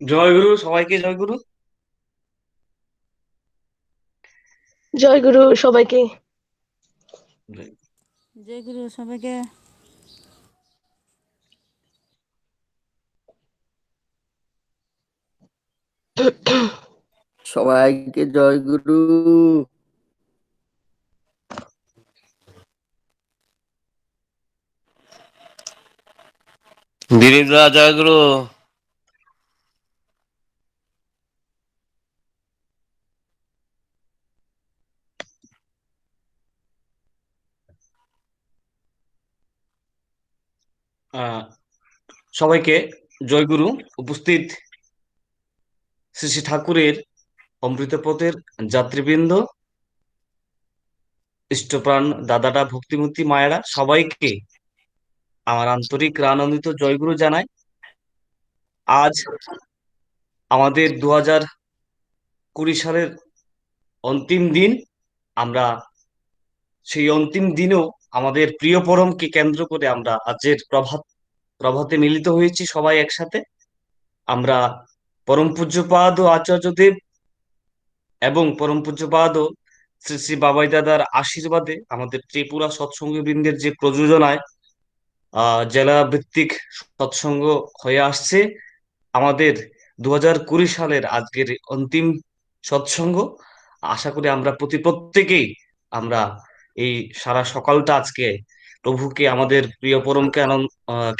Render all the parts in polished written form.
জয়গুরু, সবাইকে জয়গুরু। জয় গুরু সবাইকে। জয় গুরু সবাইকে। সবাইকে জয় গুরু। দিলীপ দা জয়গুরু। সবাইকে জয়গুরু। উপস্থিত শ্রী শ্রী ঠাকুরের অমৃত পথের যাত্রীবৃন্দ, ইষ্টপ্রাণ দাদাটা, ভক্তিমূর্তি মায়েরা, সবাইকে আমার আন্তরিক আনন্দিত জয়গুরু জানাই। আজ আমাদের 2020 সালের অন্তিম দিন। আমরা সেই অন্তিম দিনেও আমাদের প্রিয় পরমকে কেন্দ্র করে আমরা আজের প্রভাতে মিলিত হয়েছি সবাই একসাথে। আমরা পরম পূজ্যপাদ ও আচার্যদেব এবং পরম পূজ্যপাদ ও শ্রী শ্রী বাবাই দাদার আশীর্বাদে আমাদের ত্রিপুরা সৎসঙ্গ বৃন্দের যে প্রযোজনায় জেলা ভিত্তিক সৎসঙ্গ হয়ে আসছে, আমাদের 2020 সালের আজকের অন্তিম সৎসঙ্গ। আশা করি আমরা প্রত্যেকেই আমরা এই সারা সকালটা আজকে প্রভুকে, আমাদের প্রিয় পরমকে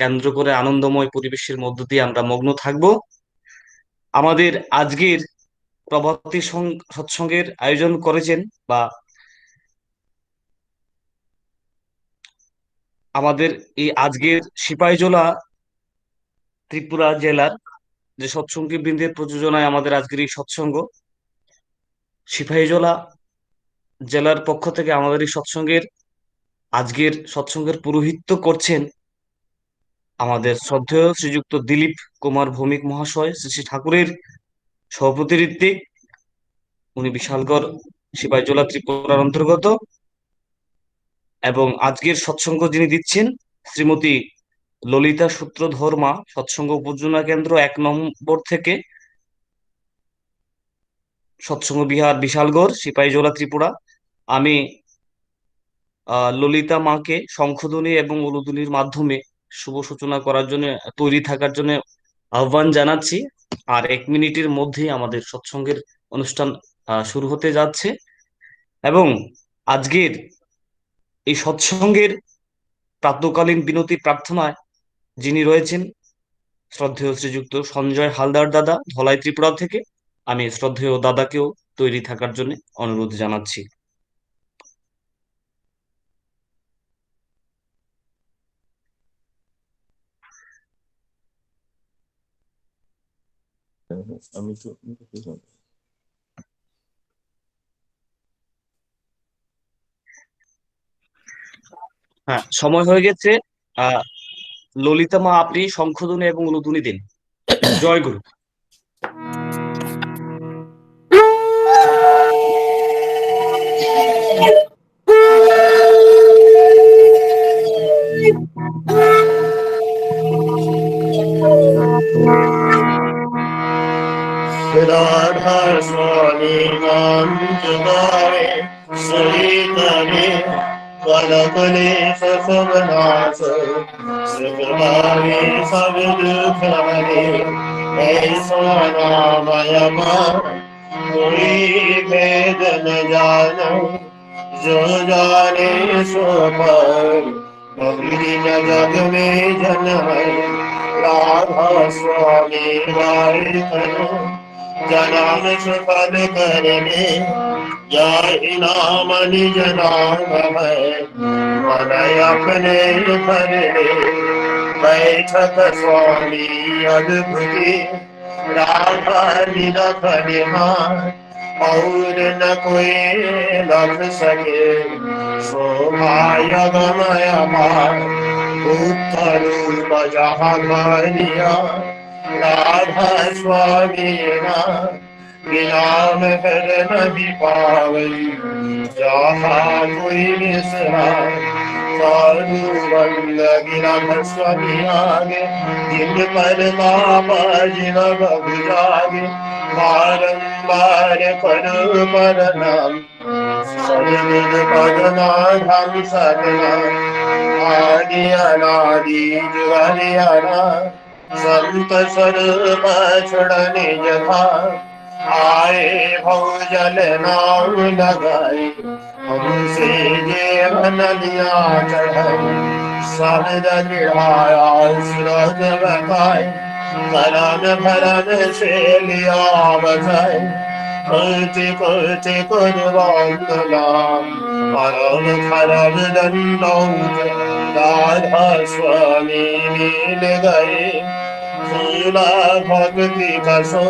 কেন্দ্র করে আনন্দময় পরিবেশের মধ্য দিয়ে আমরা মগ্ন থাকব। আমাদের আজকের প্রভাতী সৎসঙ্গের আয়োজন করেছেন বা আমাদের এই আজকের সিপাহীজলা ত্রিপুরা জেলার যে সৎসঙ্গী বৃন্দের প্রযোজনায় আমাদের আজকের এই সৎসঙ্গ, সিপাহীজলা জেলার পক্ষ থেকে আমাদের এই আজকের সৎসঙ্গের পুরোহিত্য করছেন আমাদের শ্রদ্ধেয় শ্রীযুক্ত দিলীপ কুমার ভৌমিক মহাশয়, শ্রী শ্রী ঠাকুরের সভাপতিত্বে। উনি বিশালগড় সিপাহীজলা ত্রিপুরার অন্তর্গত। এবং আজকের সৎসঙ্গ যিনি দিচ্ছেন শ্রীমতী ললিতা সূত্রধর মা, সৎসঙ্গ উপযোজনা কেন্দ্র 1 নম্বর থেকে, সৎসঙ্গ বিহার, বিশালগড়, সিপাহীজলা, ত্রিপুরা। আমি ললিতা মাকে শঙ্খধ্বনি এবং উলুধ্বনির মাধ্যমে শুভ সূচনা করার জন্য, তৈরি থাকার জন্য আহ্বান জানাচ্ছি। আর 1 মিনিটের মধ্যেই আমাদের সৎসঙ্গের অনুষ্ঠান শুরু হতে যাচ্ছে। এবং আজকের এই সৎসঙ্গের প্রাতঃকালীন বিনতি প্রার্থনায় যিনি রয়েছেন, শ্রদ্ধেয় শ্রীযুক্ত সঞ্জয় হালদার দাদা, ধলাই ত্রিপুরা থেকে। আমি শ্রদ্ধেয় দাদাকেও তৈরি থাকার জন্য অনুরোধ জানাচ্ছি। হ্যাঁ, সময় হয়ে গেছে। আহ ললিতা মা, আপনি শঙ্খধ্বনি এবং উলুধ্বনি দিন। জয় গুরু। राधा स्वामी नाम जगावे सहितने कलकले ससवनाश सुखभावे सब दुख हरे ऐसा नामय कोई भेद न जानो जो जाने सो पार भक्ति न जग में जन है राधा स्वामी वाय करो जनाम सुफल करने जाहि नाम निज नाम है मन अपने भरने बैठक स्वामी अद्भुति राधा निरख निहार और न कोई लग सके शोभाय गमय पार उत्तर जहाँ मानिया राधा स्वामी विराम कर नहीं पावे जहाँ कोई मिश्रा साधु बंद गिरा स्वामी आगे जिन पर बाबा जिन बबु जागे बारंबार करो पर नाम सदगुण पदनाम सदना आदि अनादि जुगादि अना संत स्वरूप छुड़ने जथा आए भौजल नाम लगाए हमसे जीवन लिया चढ़ाई शब्द निढ़ाया सूरज बताए करन भरन से लिया बजाए कोटि कोटि कुर्बान नाम परम खरब दंडौत राधा स्वामी मिल गए फूला भक्ति कसो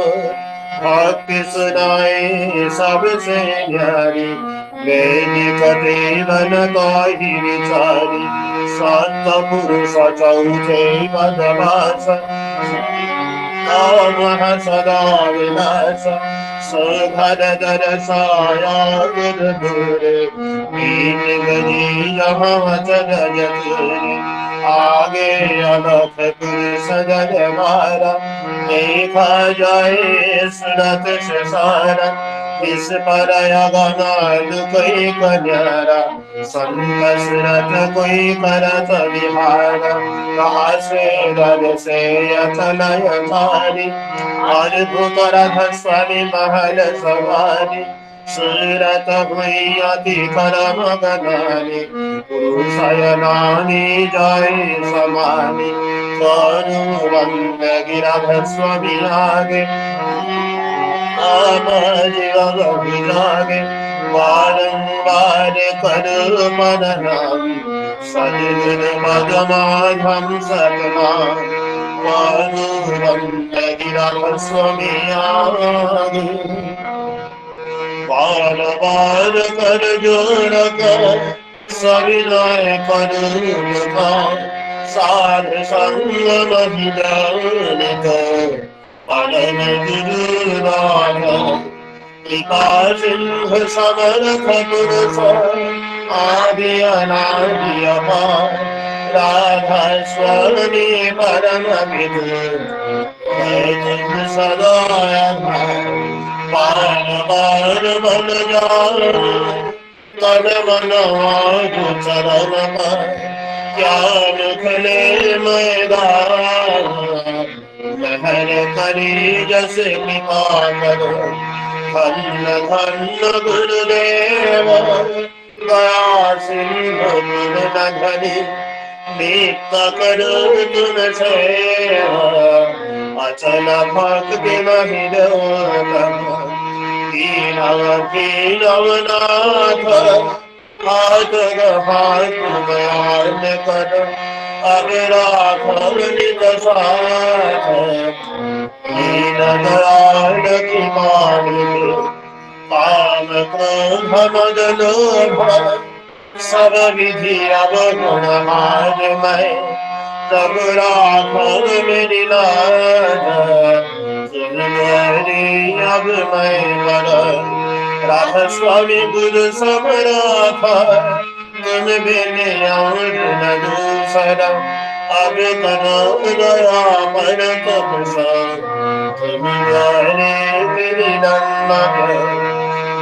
भक्ति सुनाए सबसे न्यारी वैदिक देवन कही विचारी सत पुरुष चौथे पदवास कामः सदा विनाश सुभर दरसाया गिरधुरे मीन गजी यहाँ चरजतुरे आगे अलख पुरुष दरबारा देखा जाए सुरत से सारा इस पर अगनाल कोई कन्यारा संत सुरत कोई करत विहार कहा से दर से अचलय तारी अद्भुत रथ स्वामी महल सवारी सूरत हुई अति करम गनानी शयनानी जय समानी करू वंद गिरध स्वामी आगे जागे बारंबार करो पर नाम सदगुण मदमाधम सतनाम करू वंद गिरध स्वामी आगे बार बार कर जोड़ कर सविनय करूँ साध संग महिलानिक परम गुरु राधा कृपा सिंह समर्थ पुरुष आदि अनादि अपार राधा स्वामी परम विदु तुम सदा बार बार बन जाओ तन मन चरण ज्ञान खले मैदान महर करी जस कृपा करो धन्य धन्य गुरुदेव दया सिंधु गुरु धनी नित्य करो तुम सेवा अचल भक्ति महिरोतम दीनवनाथ हाथ बयान कर अब राघव निज साथ दीन दयाल की मानिए काम क्रोध मद लोभ सब विधि अवगुण आज मैं सब राघव मेरी लाज अब मैं कर राध स्वामी गुरु समराथ तुम बिन और न दूसरा अब करो दया पर तुम सब तुम मेरे तेरी नमक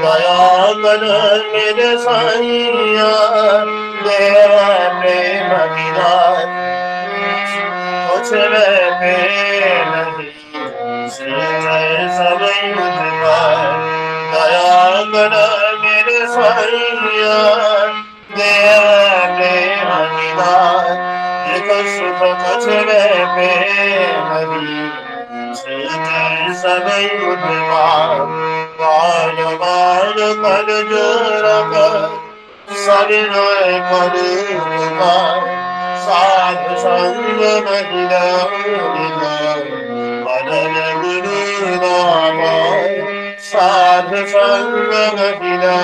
दया कर मेरे साईया देव प्रेम विदार कुछ रहते नहीं सब युद्ध पार दया कर मेरे साईया देव प्रेम विदार एक सुख कुछ रहते नहीं सब युद्ध पार बार बार कर जोर कर सविनय कर साधु संग महिला मदन गुरु नाम साधु संग महिला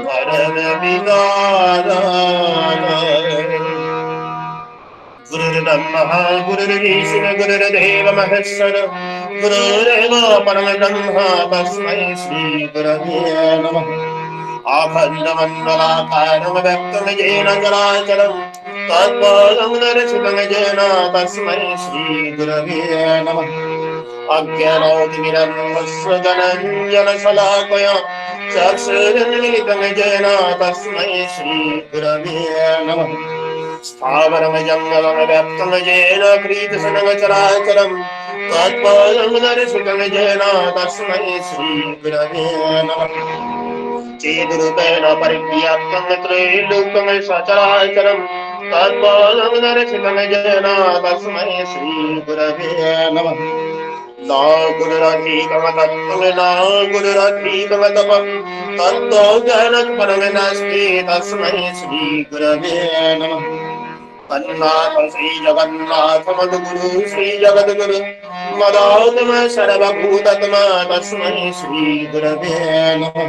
मदन विदारा गुरुर्ब्रह्मा गुरुर्विष्णु गुरुर्देव महेश्वर गुरुरेव परम ब्रह्म तस्मै श्री गुरवे नमः आखण्डमण्डलाकारं व्यक्तं येन चराचरं तत्पदं दर्शितं येन तस्मै श्री गुरवे नमः अज्ञानतिमिरन्धस्य धनञ्जनशलाकया चक्षुरुन्मीलितं येन तस्मै श्री गुरवे नमः स्थावरं जङ्गमं व्याप्तं येन क्रीतसनचराचरं तत्पदं दर्शितं येन तस्मै श्री गुरवे नमः चेदुरूपेण परिव्याप्तं त्रैलोक्यं सचराचरं तत्पदं दर्शितं येन तस्मै श्री गुरवे नमः न गुरुरधीकं तत्त्वं न गुरुरधीकं तपः तत्त्वो ज्ञानपरं नास्ति तस्मै श्री गुरवे नमः अन्नाथ श्री जगन्नाथ मद्गुरु श्री जगद्गुरु मदात्म सर्वभूतत्म तस्मै श्री गुरवे नमः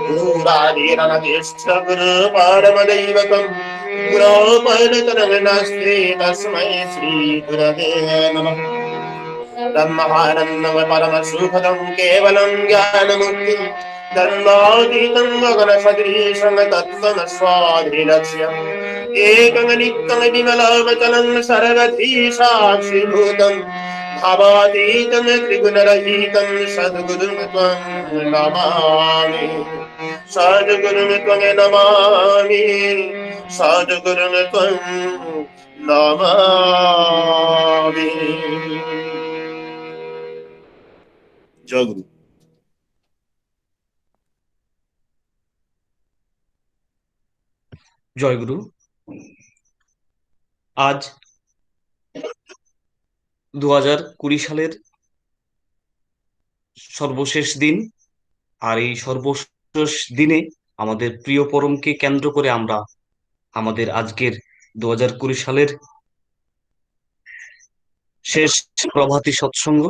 गुरुराधीरनदेश्च गुरु परमदैवतं गुरो परतरं नास्ति तस्मै श्री गुरवे नमः ब्रह्मानन्दं परमसुखदं केवलं ज्ञानमुक्तिं दन्दातीतं गगनसदृशं तत्त्वं स्वाधिलक्ष्यम् एकं नित्यं विमलमचलं सर्वधी साक्षिभूतं भावातीतं त्रिगुणरहितं सद्गुरुं त्वं नमामि सद्गुरुं त्वं नमामि सद्गुरुं त्वं नमामि जय गुरु। জয় গুরু। আজ 2020 সালের সর্বশেষ দিন, আর এই সর্বশেষ দিনে আমাদের প্রিয় পরমকে কেন্দ্র করে আমরা আমাদের আজকের 2020 সালের শেষ প্রভাতী সৎসঙ্গ,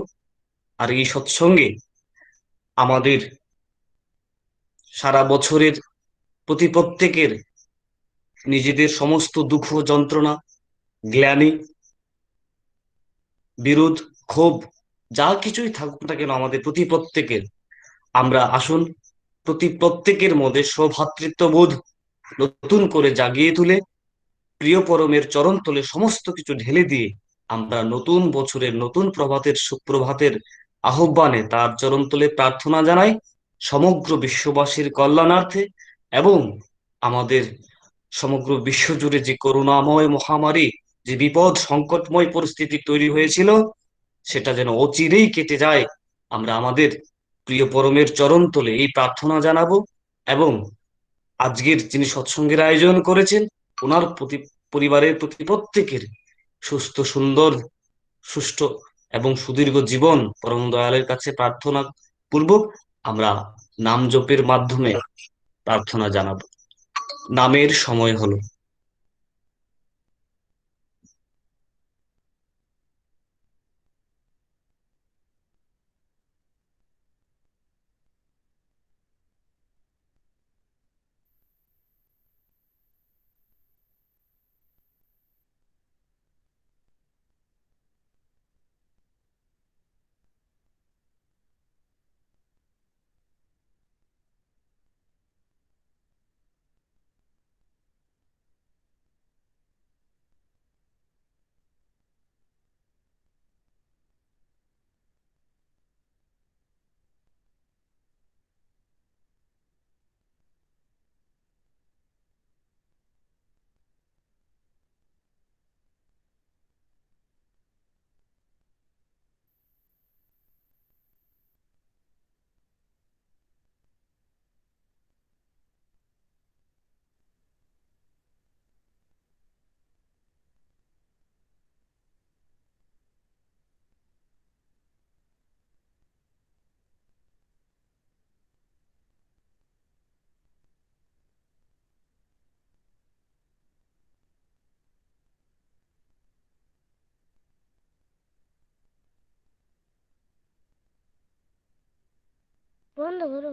আর এই সৎসঙ্গে আমাদের সারা বছরের প্রত্যেকের নিজেদের সমস্ত দুঃখ যন্ত্রণা, গ্লানি, বিরোধ, ক্ষোভ যা কিছুই থাকুক না কেন আমাদের প্রত্যেকের, আমরা আসুন প্রত্যেকের মধ্যে সৌভ্রাতৃত্ববোধ নতুন করে জাগিয়ে তুলে প্রিয় পরমের চরণ তলে সমস্ত কিছু ঢেলে দিয়ে আমরা নতুন বছরের নতুন প্রভাতের সুপ্রভাতের আহ্বানে তার চরণ তলে প্রার্থনা জানাই সমগ্র বিশ্ববাসীর কল্যাণার্থে এবং আমাদের সমগ্র বিশ্ব জুড়ে যে করুণাময় মহামারী, যে বিপদ সংকটময় পরিস্থিতি তৈরি হয়েছিল, সেটা যেন অচিরেই কেটে যায়। আমরা আমাদের প্রিয় পরমের চরণ তলে এই প্রার্থনা জানাবো, এবং আজকের যিনি সৎসঙ্গের আয়োজন করেছেন, ওনার প্রতি, পরিবারের প্রতি প্রত্যেকের সুস্থ, সুন্দর, সুষ্ঠু এবং সুদীর্ঘ জীবন পরম দয়ালের কাছে প্রার্থনা পূর্বক আমরা নাম জপের মাধ্যমে প্রার্থনা জানাবো। নামের সময় হলো। বন্ধ করো।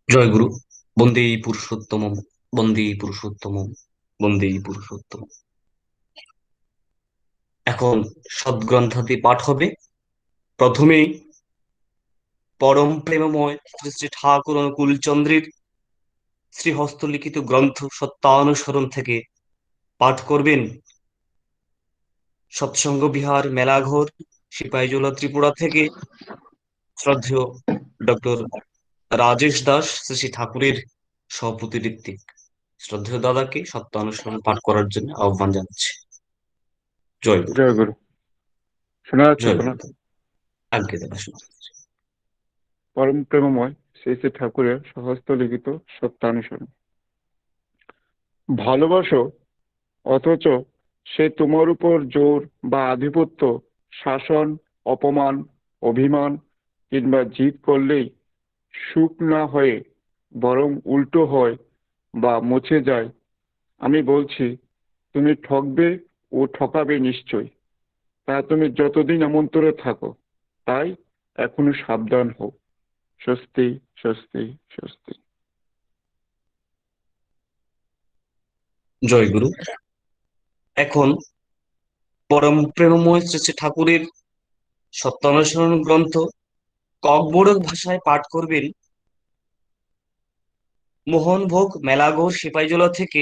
জয় গুরু। বন্দে পুরুষোত্তম, বন্দে পুরুষোত্তম, বন্দে পুরুষোত্তম। এখন সদ্গ্রন্থাদি পাঠ হবে। প্রথমেই পরম প্রেমময় শ্রী শ্রী ঠাকুর অনুকূল চন্দ্রের শ্রীহস্তলিখিত গ্রন্থ সত্যানুসরণ থেকে পাঠ করবেন সৎসঙ্গ বিহার মেলাঘর, সিপাহীজলা, ত্রিপুরা থেকে শ্রদ্ধেয় ডক্টর রাজেশ দাস, শ্রী শ্রী ঠাকুরের সহপতি ঋত্বিক। শ্রদ্ধেয় দাদাকে সত্যানুসরণ পাঠ করার জন্য আহ্বান জানাচ্ছি। জয় গুরু। জয় গুরু। শোনা যাচ্ছে জয় তো না? গুরু। আজ্ঞে দাদা, শুনতে পাচ্ছি। পরম প্রেমময় শ্রী শ্রী ঠাকুরের স্বহস্ত লিখিত সত্যানুসরণ। ভালোবাসো, অথচ সে তোমার উপর জোর বা আধিপত্য, শাসন, অপমান, অভিমান কিংবা জিদ করলেই সুখ না হয়ে বরং উল্টো হয় বা মুছে যায়। আমি বলছি, তুমি ঠকবে ও ঠকাবে নিশ্চয়। তা তুমি যতদিন আমন্ত্রণে থাকো, তাই এখনো সাবধান হও। স্বস্তি, স্বস্তি, স্বস্তি। জয় গুরু। এখন পরম প্রেমময় শ্রী শ্রী ঠাকুরের সত্যানুসরণ গ্রন্থ ককবরক ভাষায় পাঠ করবেন মোহনভোগ মেলাঘর, সিপাহীজলা থেকে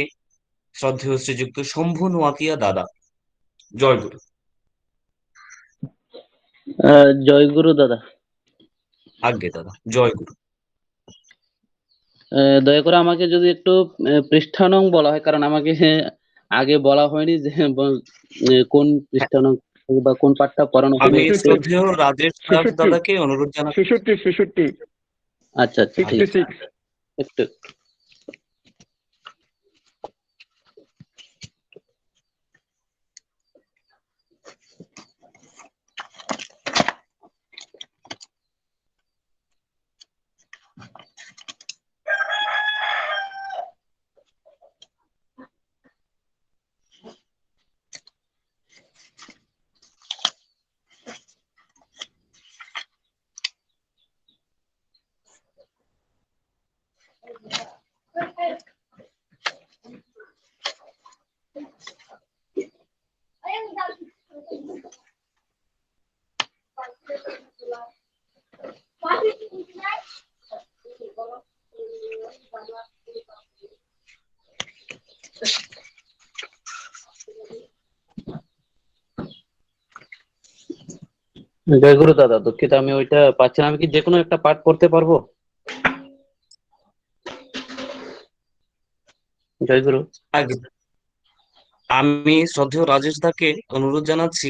শ্রদ্ধেয় শ্রীযুক্ত শম্ভু নোয়াতিয়া দাদা। জয় গুরু। জয় গুরু দাদা। আজ্ঞে দাদা, জয় গুরু। দয়া করে আমাকে যদি একটু পৃষ্ঠা নং বলা হয়, কারণ আমাকে আগে বলা হয়নি যে কোন হ্যাঁ, পৃষ্ঠা বা কোন পাঠটা পড়ানো হবে। আমি 66, শ্রদ্ধেয় রাজেশ দাস 66, দাদাকে অনুরোধ জানাচ্ছি। 66, আচ্ছা আচ্ছা, ঠিক আছে, 66। একটু জয়গুরু দাদা, দুঃখিত আমি ওইটা পাচ্ছি না। আমি কি যে কোনো একটা পাঠ পড়তে পারবো? জয়গুরু। আগে আমি শ্রদ্ধেয় রাজেশ দাকে অনুরোধ জানাচ্ছি,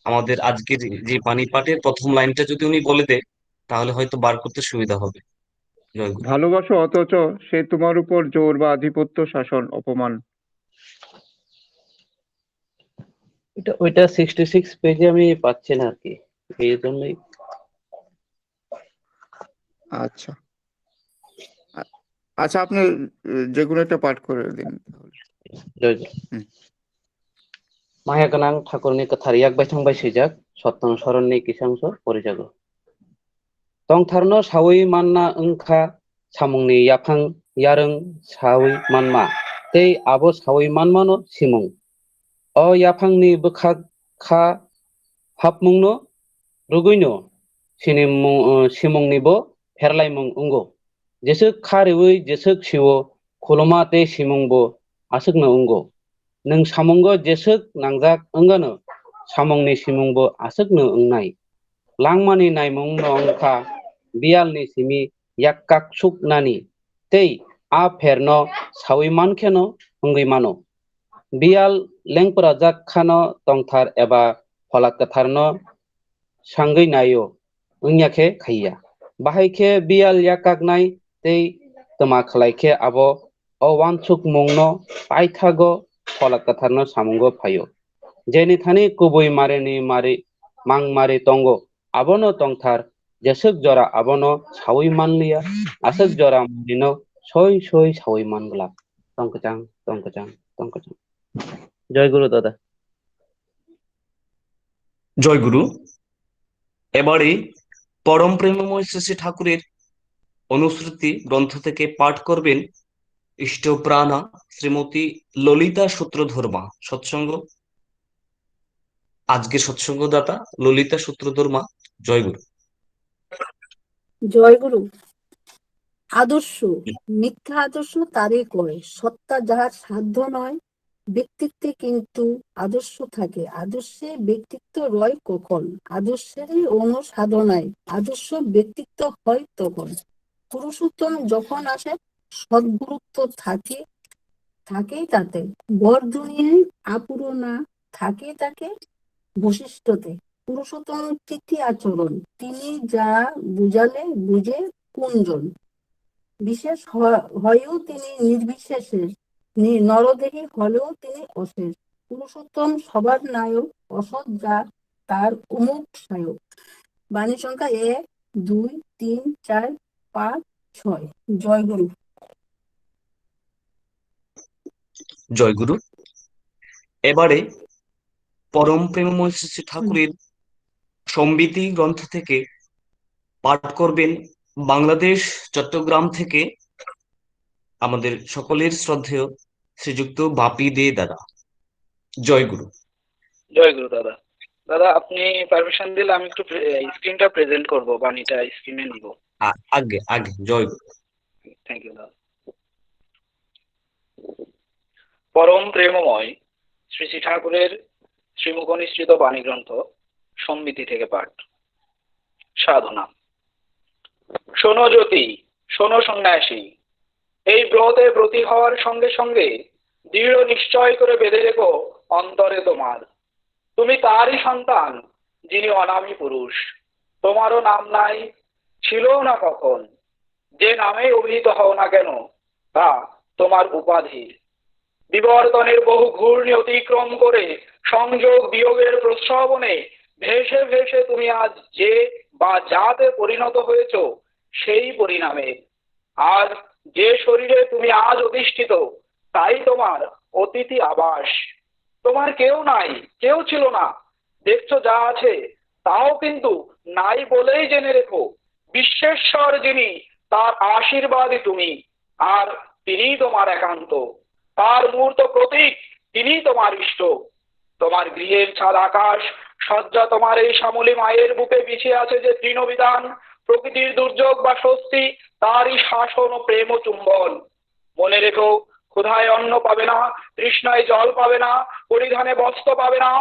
আমাদের আজকের যে পানিপাটের প্রথম লাইনটা যদি উনি বলে দেয় তাহলে হয়তো বার করতে সুবিধা হবে। জয়গুরু। ভালোবাসো অথচ সে তোমার উপর জোর বা আধিপত্য, শাসন, অপমান। ওইটা 66 পেজে আমি পাচ্ছি না আর কি, এই জন্যই। আচ্ছা, আচ্ছা, আপনি যে কোনো একটা পাঠ করে দিন তাহলে। জয়গুরু। হুম। माया गोनां ठाकुरनि गोथार याक बायथांबाय सैजाक सत्तं शरणनि किसांस परिजागो तंथारनो सावै मानना ओंखा सामुंनि याफां यारों सावै मानमा तै आबो सावै मानमानो सिमुं अ याफांनि बोखाग खा हाबमुंनो रुगैनो सिमुंनिबो फेरलायमुं उंगो जेसोक खारेवै जेसोक सिवो खुलमा ते सिमुंबो आसोकनो उंगो नों सामुंगो जेसोक नांजाक ओंगानो सामुंनि सिमुंबो आसोकनो ओंनाय लांमानि नायमुंनो अंखा बियालनि सिमि याक्काक सुकनानि तै आ फेरनो सावै मानखेनो उंगै मानो बियाल लेंपरा जाक खानो तंथार एबा फलाक कथारनो सांगै नायो ओंयाखे खाइया बाहायखे बियाल याक्काक नाय तै तमा खलायखे आबो अवानसुक मुंनो पाइथागो फलाक कथारनो सामुंगो फायो जेनि थानि कुबुई मारेनि मारे मां मारे तंगो आबोनो तंथार जेसोक जरा आबोनो सावै मानलिया आसोक जरा मानिनो सय सय सावै मानगला तंकचां तंकचां तंकचां। জয় গুরু দাদা। জয়গুরু। এবারে পরম প্রেমময় শ্রী শ্রী ঠাকুরের অনুশ্রুতি গ্রন্থ থেকে পাঠ করবেন ইষ্টপ্রাণা শ্রীমতী ললিতা সূত্রধর্মা সৎসঙ্গ। আজকে সৎসঙ্গদাতা ললিতা সূত্রধর্মা। জয়গুরু। জয়গুরু। আদর্শ মিথ্যা আদর্শ তারই করে, সত্তা যাহার সাধ্য নয় ব্যক্তিত্বে কিন্তু আদর্শ থাকে। আদর্শে ব্যক্তিত্ব রয় কখন, আদর্শেরই অনুসাধনায় আদর্শ ব্যক্তিত্ব হয় তখন। পুরুষোত্তম যখন আসে সদ্গুরুত্ব থাকেই তাতে, বর দুনিয়ায় আপুরনা থাকে তাকে বৈশিষ্ট্যতে। পুরুষোত্তম তিথি আচরণ, তিনি যা বুঝালে বুঝে কোনজন। বিশেষ হয়েও তিনি নির্বিশেষে, নরদেহী হলেও তিনি অশেষ। পুরুষোত্তম সবার নায়ক, অসৎ যা তার অমুক সায়ক। বাণী সংখ্যা 1, 2, 3, 4, 5, 6। জয়গুরু। জয়গুরু। এবারে পরম প্রেমময় শ্রী শ্রী ঠাকুরের সম্বিতি গ্রন্থ থেকে পাঠ করবেন বাংলাদেশ চট্টগ্রাম থেকে আমাদের সকলের শ্রদ্ধেয় শ্রীযুক্ত বাপি দে দাদা। জয়গুরু। জয় গুরু দাদা। দাদা আপনি পারমিশন দিলে আমি একটু স্ক্রিনটা প্রেজেন্ট করব, বাণীটা স্ক্রিনে নিব। আগে আগে জয়গুরু। থ্যাংক ইউ দাদা। পরম প্রেমময় শ্রী শ্রী ঠাকুরের শ্রীমুখ নিঃসৃত বাণী গ্রন্থ সম্মিতি থেকে পাঠ। সাধনা। শোনো জ্যোতি, শোনো সন্ন্যাসী, এই ব্রতে ব্রতী হওয়ার সঙ্গে সঙ্গে দৃঢ় নিশ্চয় করে বেঁধে রেখো অন্তরে তোমার। তুমি তারই সন্তান যিনি অনামী পুরুষ। তোমারও নাম নাই, ছিলও না কখন। যে নামে অভিহিত হও না কেন, তা তোমার উপাধি। বিবর্তনের বহু ঘূর্ণি অতিক্রম করে সংযোগ বিয়োগের প্রশ্রবণে ভেসে ভেসে তুমি আজ যে বা যাতে পরিণত হয়েছ সেই পরিণামে। আর যে শরীরে তুমি আজ অধিষ্ঠিত, তাই তোমার অতিথি আবাস। তোমার কেউ নাই, কেউ ছিল না। দেখছো যা আছে তাও কিন্তু নাই বলেই জেনে রেখো, বিশ্বেশ্বর যিনি, তার আশীর্বাদই তুমি। আর তিনিই তোমার একান্ত, তার মূর্ত প্রতীক, তিনিই তোমার ইষ্ট। তোমার গৃহের ছাদ আকাশ সজ্জা তোমার এই শ্যামলী মায়ের বুকে বিছিয়ে আছে যে তৃণবিধান, প্রকৃতির দুর্যোগ বা স্বস্তি তারই শাসন ও প্রেম ও চুম্বন। মনে রেখো, ক্ষুধায় অন্ন পাবে না, তৃষ্ণায় জল পাবে না, পরিধানে বস্ত্র পাবে না,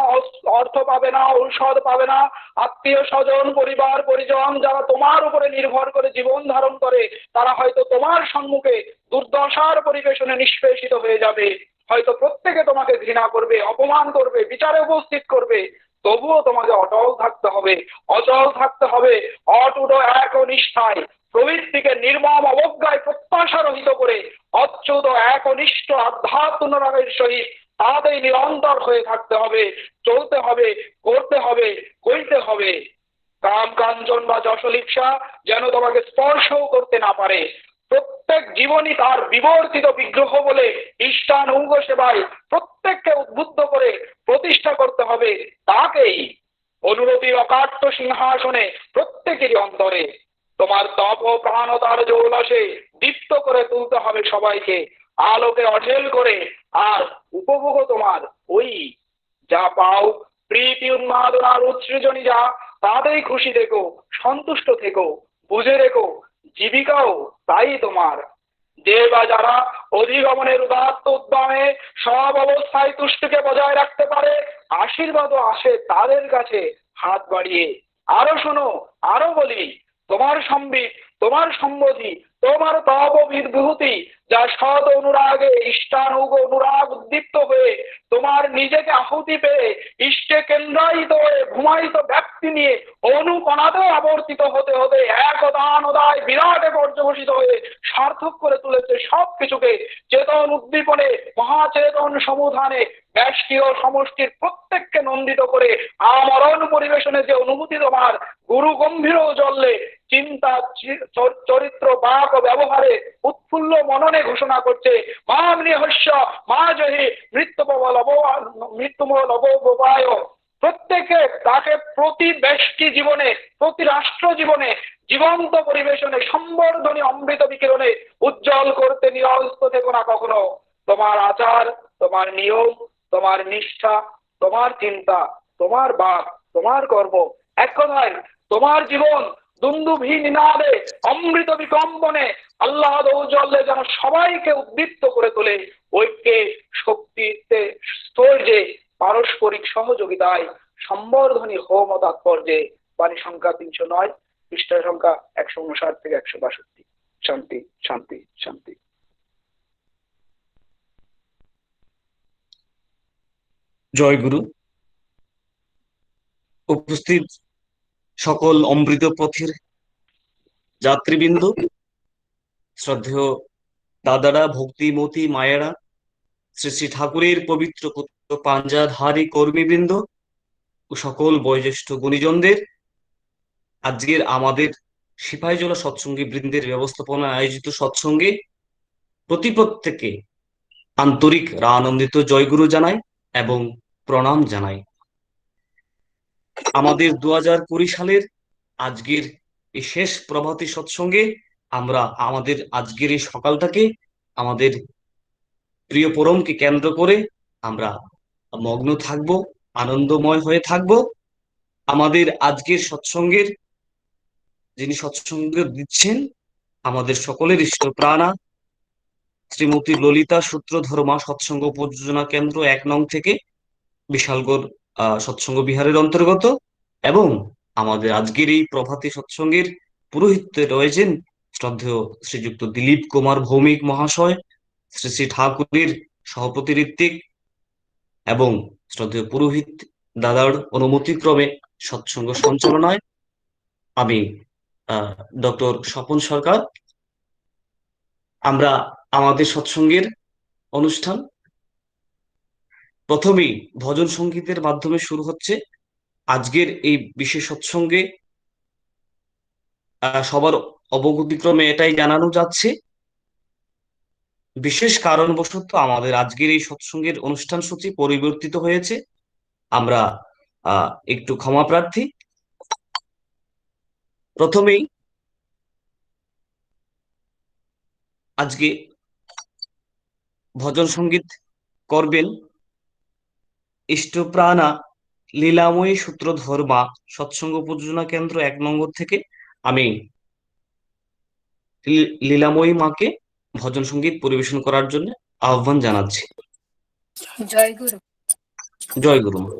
অর্থ পাবে না, ঔষধ পাবে না। আত্মীয় স্বজন, পরিবার পরিজন যারা তোমার উপরে নির্ভর করে জীবন ধারণ করে, তারা হয়তো তোমার সম্মুখে দুর্দশার পরিবেশনে নিষ্পেষিত হয়ে যাবে। হয়তো প্রত্যেকে তোমাকে ঘৃণা করবে, অপমান করবে, বিচারে উপস্থিত করবে। তবুও তোমাকে অটল থাকতে হবে, অচল থাকতে হবে, অটুট এক নিষ্ঠায়, প্রবৃত্তিকে নির্মম অবজ্ঞায় প্রত্যাশা রহিত করে অচ্যুত একনিষ্ঠ আধ্যাত্ম অনুরাগের সহিত তাদের নিরন্তর হয়ে থাকতে হবে, চলতে হবে, করতে হবে, কইতে হবে। কাম কাঞ্চন বা যশলিপ্সা যেন তোমাকে স্পর্শও করতে না পারে। প্রত্যেক জীবনই তার বিবর্তিত বিগ্রহ বলে ইষ্টানুগ সেবায় প্রত্যেককে উদ্বুদ্ধ করে প্রতিষ্ঠা করতে হবে তাকেই। অনুরতির অকাট্য সিংহাসনে প্রত্যেকেরই অন্তরে তোমার তপ ও প্রাণতার জৌলসে দীপ্ত করে তুলতে হবে সবাইকে, আলোকে অঢেল করে। আর উপভোগ তোমার ওই যা পাও, প্রীতি উন্মাদনার উৎসৃজনী যা, তাতেই খুশি থেকো, সন্তুষ্ট থেকো। বুঝে রেখো, জীবিকাও তাই তোমার। যে বা যারা অধিগমনের উদাত্ত উদ্যমে সব অবস্থায় তুষ্টিকে বজায় রাখতে পারে, আশীর্বাদও আসে তাদের কাছে হাত বাড়িয়ে। আরো শোনো, আরো বলি, তোমার সম্বিত, তোমার সম্বোধি, তোমার তপ বিভূতি যা সৎ অনুরাগে ইষ্টানুগ অনুরাগ উদ্দীপ্ত হয়ে তোমার নিজেকে আহুতি পেয়ে ইষ্টে কেন্দ্রায়িত হয়ে ঘুমায়িত ব্যক্তি নিয়ে অনুকণাতেও আবর্তিত হতে হতে একদান ওদায় বিরাটে পর্যবসিত হয়ে সার্থক করে তুলেছে সবকিছুকে। চেতন উদ্দীপনে, মহাচেতন সমুধানে ব্যষ্টি ও সমষ্টির প্রত্যেককে নন্দিত করে আমরণ পরিবেশনে যে অনুভূতি তোমার গুরু গম্ভীর জ্বললে চিন্তা, চরিত্র, বাক ও ব্যবহারে উৎফুল্ল মননে ঘোষণা করছে মাম নিহস্য মা জহি মৃত্যুমল অববায়। প্রত্যেকে তাকে প্রতি ব্যষ্টি জীবনে, প্রতি রাষ্ট্র জীবনে জীবন্ত পরিবেশনে সম্বর্ধনী অমৃত বিকিরণে উজ্জ্বল করতে নিরস্ত থেকো না কখনো। তোমার আচার, তোমার নিয়ম, তোমার নিষ্ঠা, তোমার চিন্তা, তোমার বাক, তোমার কর্ম, এক কথায় তোমার জীবন দুন্দুভি নিনাদে অমৃত বিকম্পনে আল্লাহ ঔজ্জ্বল্যে যেন সবাইকে উদ্দীপ্ত করে তোলে। ঐক্যে, শক্তিতে, স্থৈর্যে, পারস্পরিক সহযোগিতায় সম্বর্ধনী হোম ও তাৎপর্যে। বাণী সংখ্যা 309, পৃষ্ঠা সংখ্যা 159 থেকে 162। শান্তি, শান্তি, শান্তি। জয় গুরু। উপস্থিত সকল অমৃত পথের যাত্রীবৃন্দ, শ্রদ্ধেয় দাদারা, ভক্তিমতী মায়েরা, শ্রী শ্রী ঠাকুরের পবিত্র পাঞ্জাধারী কর্মীবৃন্দ ও সকল বয়োজ্যেষ্ঠ গুণীজনদের, আজকের আমাদের সিপাহীজলা সৎসঙ্গী বৃন্দের ব্যবস্থাপনায় আয়োজিত সৎসঙ্গে প্রত্যেকে আন্তরিক আনন্দিত জয়গুরু জানাই এবং প্রণাম জানাই। আমাদের 2020 সালের আজকের এই শেষ প্রভাতী সৎসঙ্গে আমরা আমাদের আজকের এই সকালটাকে আমাদের প্রিয় পরমকে কেন্দ্র করে আমরা মগ্ন থাকব, আনন্দময় হয়ে থাকব। আমাদের আজকের সৎসঙ্গের যিনি সৎসঙ্গ দিচ্ছেন আমাদের সকলের ইষ্ট প্রাণা শ্রীমতী ললিতা সূত্রধর মা সৎসঙ্গ প্রযোজনা কেন্দ্র 1 নং থেকে বিশালগড় সৎসঙ্গ বিহারের অন্তর্গত, এবং আমাদের আজকের এই প্রভাতী সৎসঙ্গের পুরোহিত্যে রয়েছেন শ্রদ্ধেয় শ্রীযুক্ত দিলীপ কুমার ভৌমিক মহাশয়, শ্রী শ্রী ঠাকুরের সভাপতি ঋত্বিক এবং শ্রদ্ধেয় পুরোহিত দাদার অনুমতিক্রমে সৎসঙ্গ সঞ্চালনায় আমি ডক্টর স্বপন সরকার আমরা আমাদের সৎসঙ্গের অনুষ্ঠান প্রথমেই ভজন সঙ্গীতের মাধ্যমে শুরু হচ্ছে। আজকের এই বিশেষ সৎসঙ্গে সবার অবগতিক্রমে এটাই জানানো যাচ্ছে, বিশেষ কারণবশত আমাদের আজকের এই সৎসঙ্গের অনুষ্ঠান সূচি পরিবর্তিত হয়েছে। আমরা একটু ক্ষমা প্রার্থী। প্রথমেই আজকে ভজন সঙ্গীত করবেন ইষ্টপ্রাণা লীলাময়ী সূত্রধর্মা সৎসঙ্গ প্রযোজনা কেন্দ্র 1 নম্বর থেকে। আমি লীলাময়ী মাকে ভজন সঙ্গীত পরিবেশন করার জন্য আহ্বান জানাচ্ছি। জয় গুরু। জয় গুরু মা।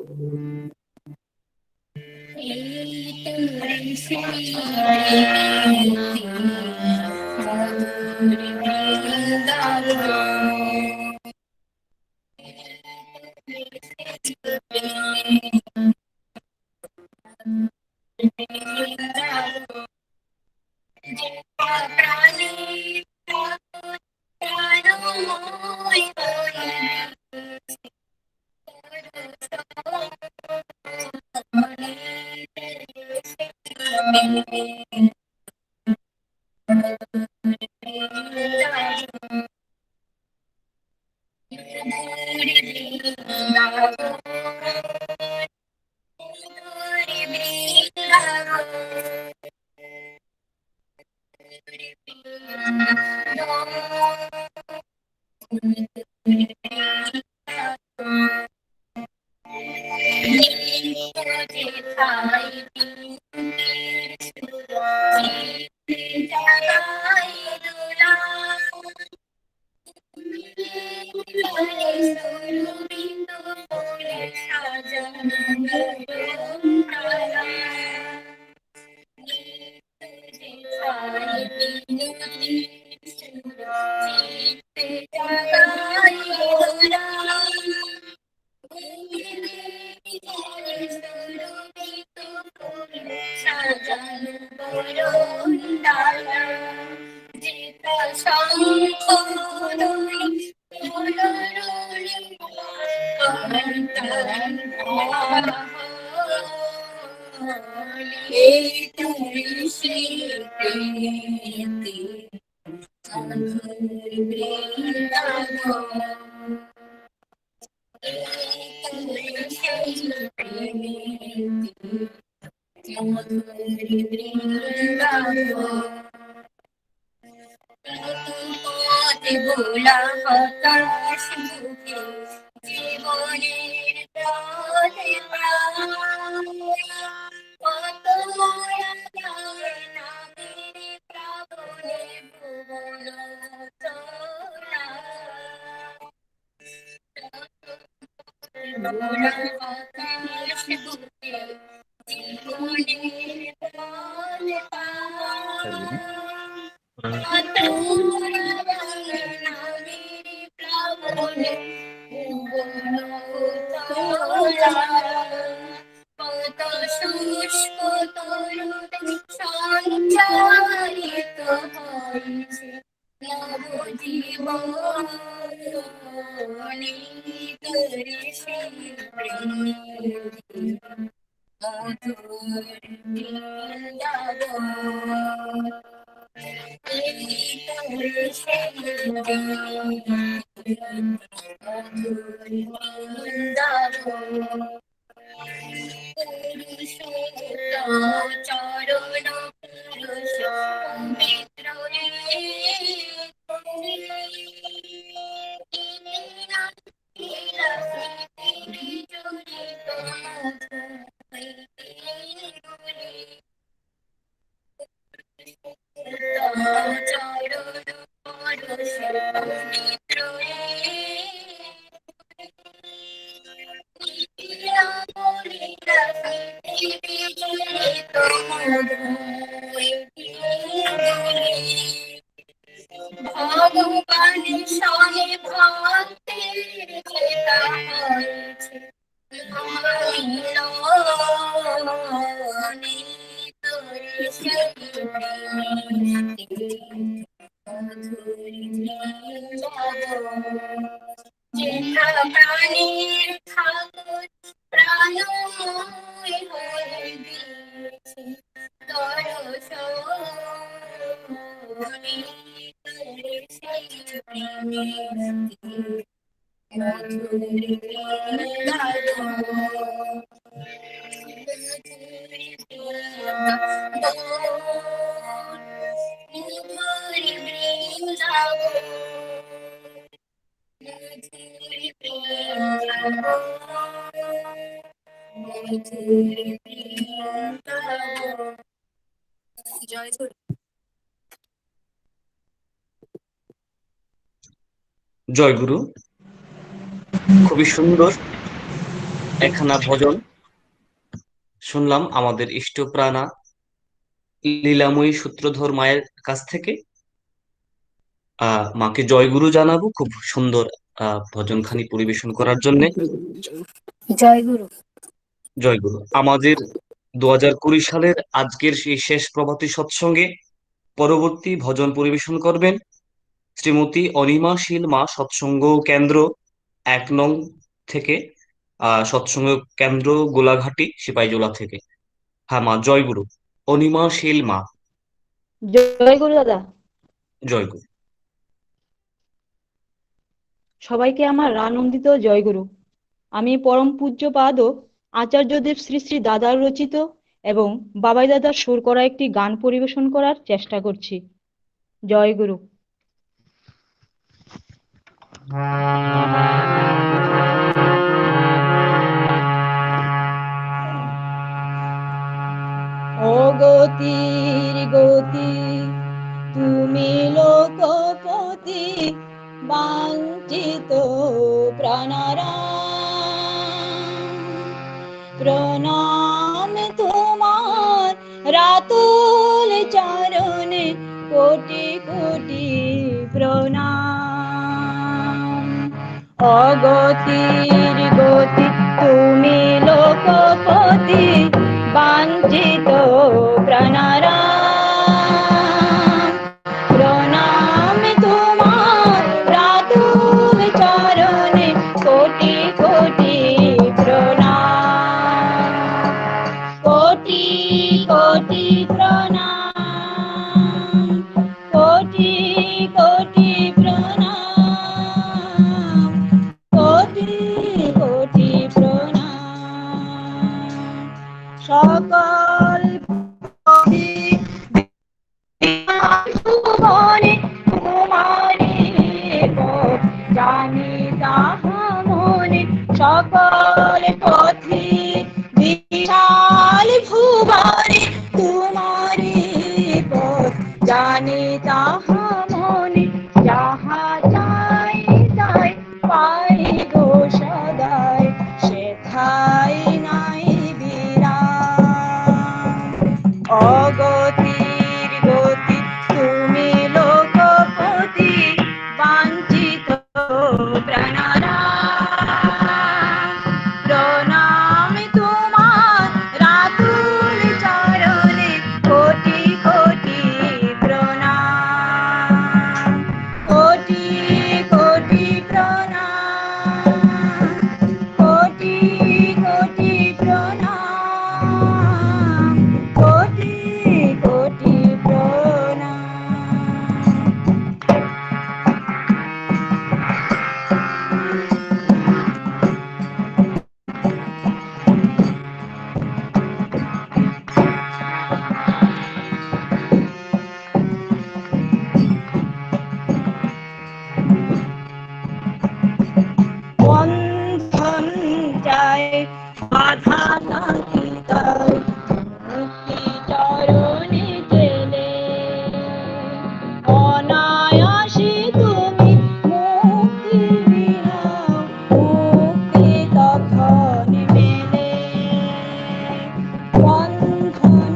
প্রাণীর ঠাকুর প্রাণময় হয়ে দিয়েছে দর্শনে সেই প্রেমের মধুর জয় গুরু। জয় গুরু। খুবই সুন্দর একখানা ভজন শুনলাম আমাদের ইষ্টপ্রাণা লীলাময়ী সূত্রধর মায়ের কাছ থেকে। মাকে জয়গুরু জানাবো খুব সুন্দর ভজনখানি পরিবেশন করার জন্য। জয় গুরু। জয়গুরু। আমাদের 2020 সালের আজকের সেই শেষ প্রভাতী সৎসঙ্গে পরবর্তী ভজন পরিবেশন করবেন শ্রীমতী অনিমা শীল মা, সৎসঙ্গ কেন্দ্র 1 নং থেকে, সৎসঙ্গ কেন্দ্র গোলাঘাটি সিপাহীজলা থেকে। হ্যাঁ মা, জয়গুরু। অনিমা শীল মা। জয় গুরু দাদা। জয়গুরু। সবাইকে আমার আনন্দিত জয়গুরু। আমি পরম পূজ্যপাদ আচার্যদেব শ্রী শ্রী দাদার রচিত এবং বাবাই দাদার সুর করা একটি গান পরিবেশন করার চেষ্টা করছি। জয়গুরু। অগতির গতি তুমি লোকপতি, বাঞ্ছিত প্রাণারা প্রণাম তোমার রাতুল চরণে, কোটি কোটি প্রণাম। অগতির গতি তুমি লোকপতি, বাঞ্ছিত প্রাণারা প্রণাম তোমার রাতুল চরণে, কোটি কোটি প্রণাম। কোটি কোটি প্রণাম, কোটি কোটি প্রণাম, কোটি কোটি প্রণাম। সকল ভুবনে তোমারি জানি তাহা মনে, সকল পথি বিশাল ভুবনে তোমারি পথ জানি তাহা মনে। যাহা চাই তাই পাই গো সদাই, সেথাই নাই বিরাম। অগতির গতি তুমি লোকপতি, বাঞ্ছিত প্রাণারা প্রণাম তোমার রাতুল চরণে, কোটি কোটি প্রণাম। কোটি কোটি প্রণাম, কোটি কোটি প্রণাম, কোটি কোটি প্রণাম। বন্ধন যায় বাধা নাকি তাই, মুক্তি চরণে গেলে অনায়াসে তুমি মুক্তি বিলাও, মুক্তি তখন মেলে। বন্ধন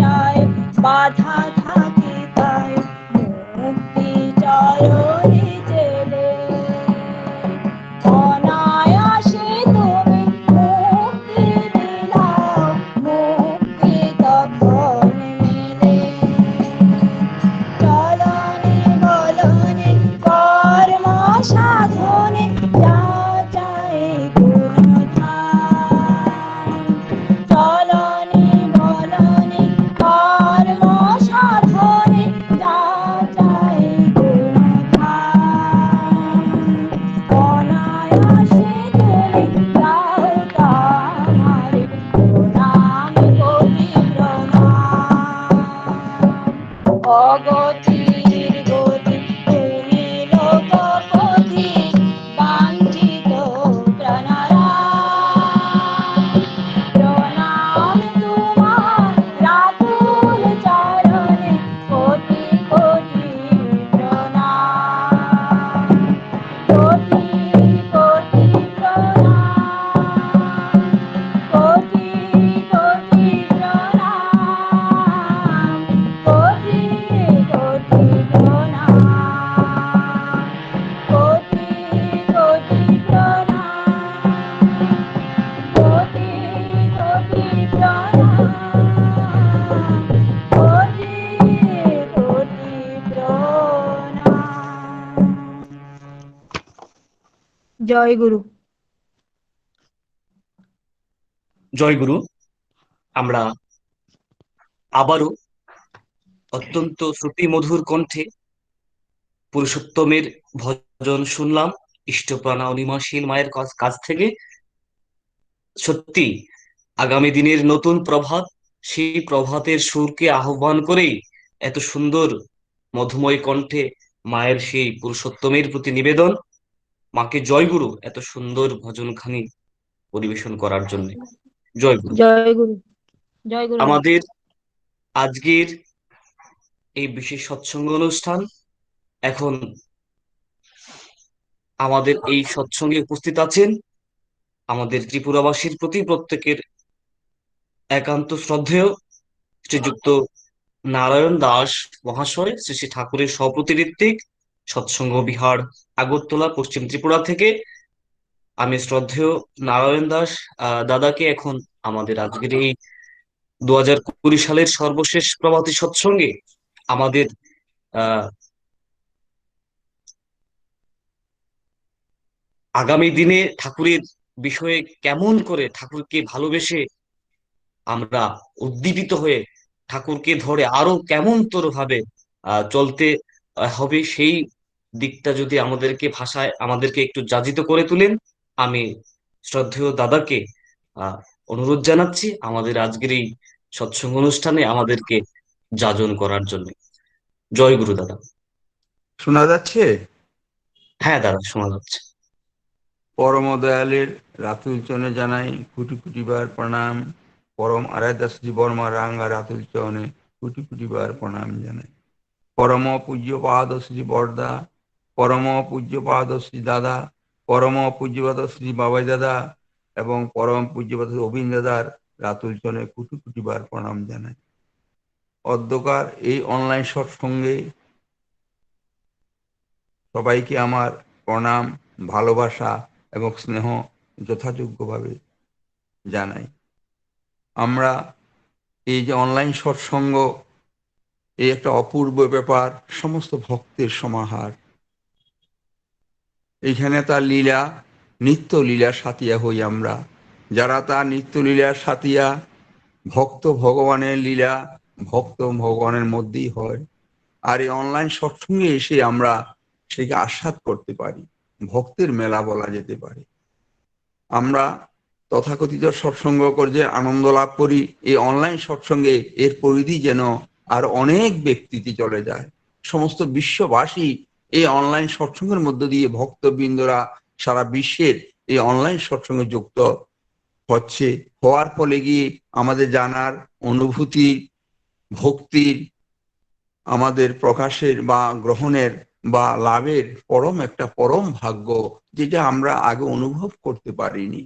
যায় বাধা থাকি তাই, মুক্তি চরণে গেলে অনায়াসে তুমি মুক্তি দিলাও, মুক্তি তখন জগতির গতি তুমি লোকপতি বাঞ্ছিত প্রাণারা প্রণাম তোমার রাতুল চরণে কোটি কোটি প্রণাম কোটি কোটি প্রণাম কোটি কোটি প্রণাম কোটি কোটি প্রণাম কোটি কোটি প্রণাম কোটি কোটি প্রণাম কোটি কোটি প্রণাম। জয় গুরু। জয় গুরু। আমরা আবারও অত্যন্ত শ্রুতিমধুর কণ্ঠে পুরুষোত্তমের ভজন শুনলাম ইষ্টপ্রাণা অনিমাশীল মায়ের কাছ থেকে। সত্যি আগামী দিনের নতুন প্রভাত, সেই প্রভাতের সুরকে আহ্বান করেই এত সুন্দর মধুময় কণ্ঠে মায়ের সেই পুরুষোত্তমের প্রতি নিবেদন। মাকে জয় গুরু এত সুন্দর ভজনখানি পরিবেশন করার জন্য। জয় গুরু। জয় গুরু। জয় গুরু। আমাদের আজকের এই বিশেষ সৎসঙ্গ অনুষ্ঠান, এখন আমাদের এই সৎসঙ্গে উপস্থিত আছেন আমাদের ত্রিপুরাবাসীর প্রতি প্রত্যেকের একান্ত শ্রদ্ধেয় শ্রীযুক্ত নারায়ণ দাস মহাশয়, শ্রী শ্রী ঠাকুরের সপ্রতিঋত্বিক, সৎসঙ্গ বিহার আগরতলা, পশ্চিম ত্রিপুরা থেকে। আমি শ্রদ্ধেয় নারায়ণ দাস দাদাকে এখন আমাদের আজকের এই 2020 সালের সর্বশেষ প্রভাতী সৎসঙ্গে আমাদের আহ আগামী দিনে ঠাকুরের বিষয়ে কেমন করে ঠাকুরকে ভালোবেসে আমরা উদ্দীপিত হয়ে ঠাকুরকে ধরে আরো কেমন তোর ভাবে চলতে হবে, সেই দিকটা যদি আমাদেরকে একটু যাজিত করে তুলেন, আমি শ্রদ্ধেয় দাদাকে অনুরোধ জানাচ্ছি আমাদের আজকের এই সৎসঙ্গ অনুষ্ঠানে আমাদেরকে যাজন করার জন্য। জয় গুরু দাদা। শোনা যাচ্ছে? হ্যাঁ দাদা, শোনা যাচ্ছে। পরম দয়ালের রাতুল চরণে জানাই কোটি কোটি বার প্রণাম। পরম আরাধ্যা শ্রী বর্মা রাঙ্গা রাতুল চরণে কোটি কোটি বার প্রণাম জানাই। পরম পূজ্য পাদ শ্রী বরদা, পরম পূজ্য পাদ শ্রী দাদা, পরম পূজ্যপাদ শ্রী বাবাই দাদা এবং পরম পূজ্যপাদ অবিন দাদার রাতুল চরণে কোটি কোটি বার প্রণাম জানাই। অধ্যকার এই অনলাইন সৎসঙ্গে সবাইকে আমার প্রণাম, ভালোবাসা এবং স্নেহ যথাযোগ্যভাবে জানাই। আমরা এই যে অনলাইন সৎসঙ্গ, এই একটা অপূর্ব ব্যাপার, সমস্ত ভক্তের সমাহার। এইখানে তার লীলা, নিত্য লীলা সাথিয়া হই আমরা। যারা তার নিত্য লীলার সাথিয়া, ভক্ত ভগবানের লীলা ভক্ত ভগবানের মধ্যেই হয়। আর এই অনলাইন সৎসঙ্গে এসে আমরা সেকে আস্বাদ করতে পারি, ভক্তের মেলা বলা যেতে পারে। আমরা তথাকথিত সৎসঙ্গ করে যে আনন্দ লাভ করি, এই অনলাইন সৎসঙ্গে এর পরিধি যেন আর অনেক ব্যক্তিতে চলে যায়। সমস্ত বিশ্ববাসী এই অনলাইন সৎসঙ্গের মধ্য দিয়ে ভক্তবৃন্দরা সারা বিশ্বের এই অনলাইন সৎসঙ্গে যুক্ত হচ্ছে। হওয়ার ফলে গিয়ে আমাদের জানার, অনুভূতি, ভক্তির, আমাদের প্রকাশের বা গ্রহণের বা লাভের পরম ভাগ্য, যেটা আমরা আগে অনুভব করতে পারিনি।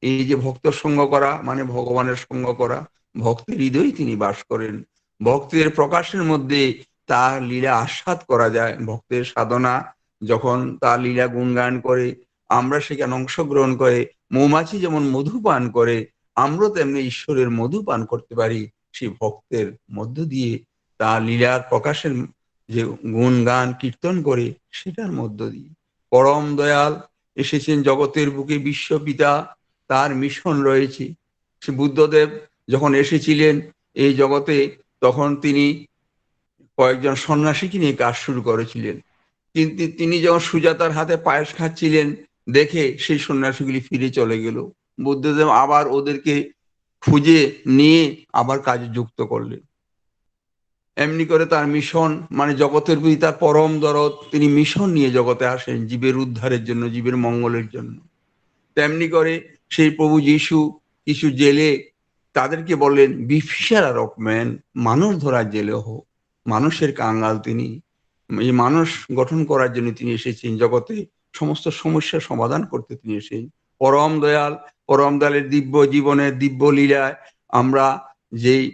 এই যে ভক্ত সঙ্গ করা মানে ভগবানের সঙ্গ করা, ভক্তের হৃদয়ে তিনি বাস করেন। ভক্তের প্রকাশের মধ্যে তার লীলা আস্বাদ করা যায়। ভক্তের সাধনা যখন তার লীলা গুণগান করে, আমরা সেখানে অংশগ্রহণ করে, মৌমাছি যেমন মধু পান করে, আমরা তেমনি ঈশ্বরের মধু পান করতে পারি সেই ভক্তের মধ্য দিয়ে। তার লীলার প্রকাশের যে গুণগান কীর্তন করে, সেটার মধ্য দিয়ে পরম দয়াল এসেছেন জগতের বুকে, বিশ্বপিতা তার মিশন রয়েছে। সে বুদ্ধদেব যখন এসেছিলেন এই জগতে, তখন তিনি কয়েকজন সন্ন্যাসীকে নিয়ে কাজ শুরু করেছিলেন। কিন্তু তিনি যখন সুজাতার হাতে পায়েস খাচ্ছিলেন দেখে সেই সন্ন্যাসীগুলি ফিরে চলে গেল। বুদ্ধদেব আবার ওদেরকে খুঁজে নিয়ে আবার কাজে যুক্ত করলেন। এমনি করে তার মিশন মানে জগতের প্রতি তার পরম দরদ, তিনি মিশন নিয়ে জগতে আসেন জীবের উদ্ধারের জন্য, জীবের মঙ্গলের জন্য। তেমনি করে সেই প্রভু যিশু কিছু জেলে তাদেরকে বললেন বি ফিশার অফ ম্যান, মানুষ ধরার জেলে হোক, মানুষের কাঙ্গাল তিনি। এই মানুষ গঠন করার জন্য তিনি এসেছেন জগতে, সমস্ত সমস্যার সমাধান করতে তিনি এসেছেন। পরম দয়াল, পরম দয়ালের দিব্য জীবনের দিব্য লীলায় আমরা যেই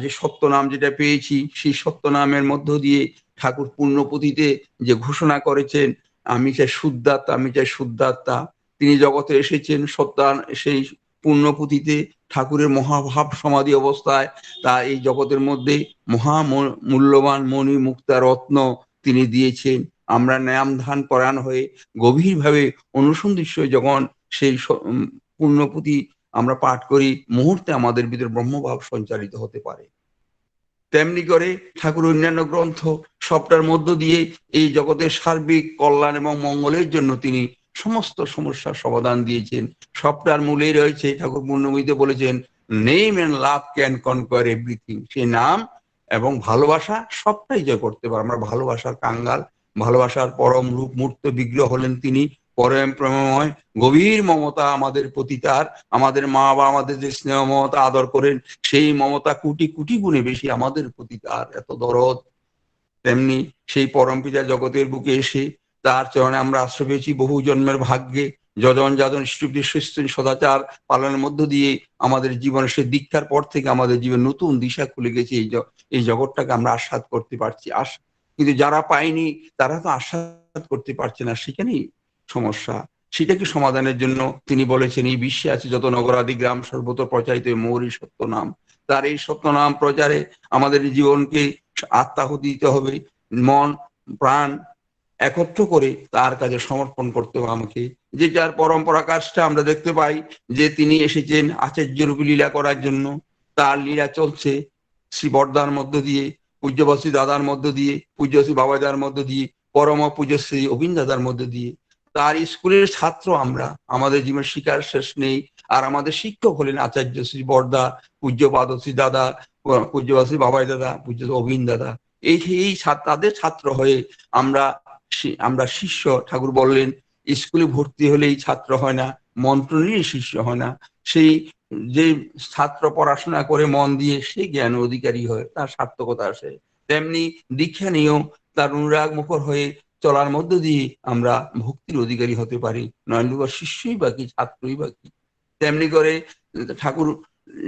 যে সত্য নাম যেটা পেয়েছি, সেই সত্য নামের মধ্য দিয়ে ঠাকুর পুণ্যপুঁথিতে যে ঘোষণা করেছেন আমি চাই শুদ্ধাত্মা, আমি চাই শুদ্ধাত্মা, তিনি জগতে এসেছেন সত্যান সেই পুণ্যপুঁথিতে ঠাকুরের মহাভাব সমাধি অবস্থায় তা এই জগতের মধ্যে মহা মূল্যবান মণি মুক্তা রত্ন তিনি দিয়েছেন। আমরা নাম ধান পরায়ণ হয়ে গভীরভাবে অনুসন্ধিৎস যখন সেই পুণ্যপুঁথি আমরা পাঠ করি, মুহূর্তে আমাদের ভিতরে ব্রহ্মভাব সঞ্চারিত হতে পারে। তেমনি করে ঠাকুর অন্যান্য গ্রন্থ সবটার মধ্য দিয়ে এই জগতের সার্বিক কল্যাণ এবং মঙ্গলের জন্য তিনি সমস্ত সমস্যার সমাধান দিয়েছেন। সবটার মূলেই রয়েছে, ঠাকুর পূর্ণমীতে বলেছেন name and love can conquer everything. সেই নাম এবং ভালোবাসা সবটাই জয় করতে পারে। আমরা ভালোবাসার কাঙ্গাল, ভালোবাসার পরম রূপ মূর্ত বিগ্রহ হলেন তিনি, পরম প্রেমময়, গভীর মমতা আমাদের প্রতি তার। আমাদের মা বা আমাদের যে স্নেহ মমতা আদর করেন, সেই মমতা কোটি কোটি গুণে বেশি আমাদের প্রতি তার এত দরদ। তেমনি সেই পরম পিতা জগতের বুকে এসে তার চরণে আমরা আশ্রয় পেয়েছি বহু জন্মের ভাগ্যে। যজন যাজন সদাচার পালনের মধ্য দিয়ে আমাদের জীবনে সে দীক্ষার পর থেকে আমাদের জীবন নতুন দিশা খুলে গেছে। এই জগৎটাকে আমরা আস্বাদ করতে পারছি। কিন্তু যারা পায়নি তারা তো আস্বাদ করতে পারছে না, সেখানেই সমস্যা। সেটাকে সমাধানের জন্য তিনি বলেছেন এই বিশ্বে আছে যত নগরাদি গ্রাম সর্বত্র প্রচারিত মৌরী সত্য নাম। তার এই সত্য নাম প্রচারে আমাদের জীবনকে আত্মাহুতি দিতে হবে, মন প্রাণ একত্র করে তার কাজে সমর্পণ করতে হবে আমাকে। যে যার পরম্পরা কাজটা আমরা দেখতে পাই যে তিনি এসেছেন আচার্য রূপী লীলা করার জন্য। তার লীলা চলছে শ্রী বরদার মধ্য দিয়ে, পূজ্যবশ্রী দাদার মধ্য দিয়ে, পূজ্যশ্রী বাবাদার মধ্য দিয়ে, পরম পূজ্যশ্রী অবিন দাদার মধ্য দিয়ে। তার স্কুলের ছাত্র আমরা, আমাদের জীবন শিকার শেষ নেই। আর আমাদের শিক্ষক হলেন আচার্য শ্রী বরদা, পূজ্য পাদশ্রী দাদা, পূজ্যশ্রী বাবাই দাদা, পূজ্য অবিন দাদা। এই তাদের ছাত্র হয়ে আমরা শিষ্য। ঠাকুর বললেন স্কুলে ভর্তি হলেই ছাত্র হয় না, মন্ত্র নিয়ে শিষ্য হয় না। সেই যে ছাত্র পড়াশোনা করে মন দিয়ে সেই জ্ঞান অধিকারী হয়, তার সার্থকতা আসে। তেমনি দীক্ষা নিয়েও তার অনুরাগ মুখর হয়ে চলার মধ্য দিয়ে আমরা ভক্তির অধিকারী হতে পারি। নয়নবার শিষ্যই বাকি, ছাত্রই বাকি। তেমনি করে ঠাকুর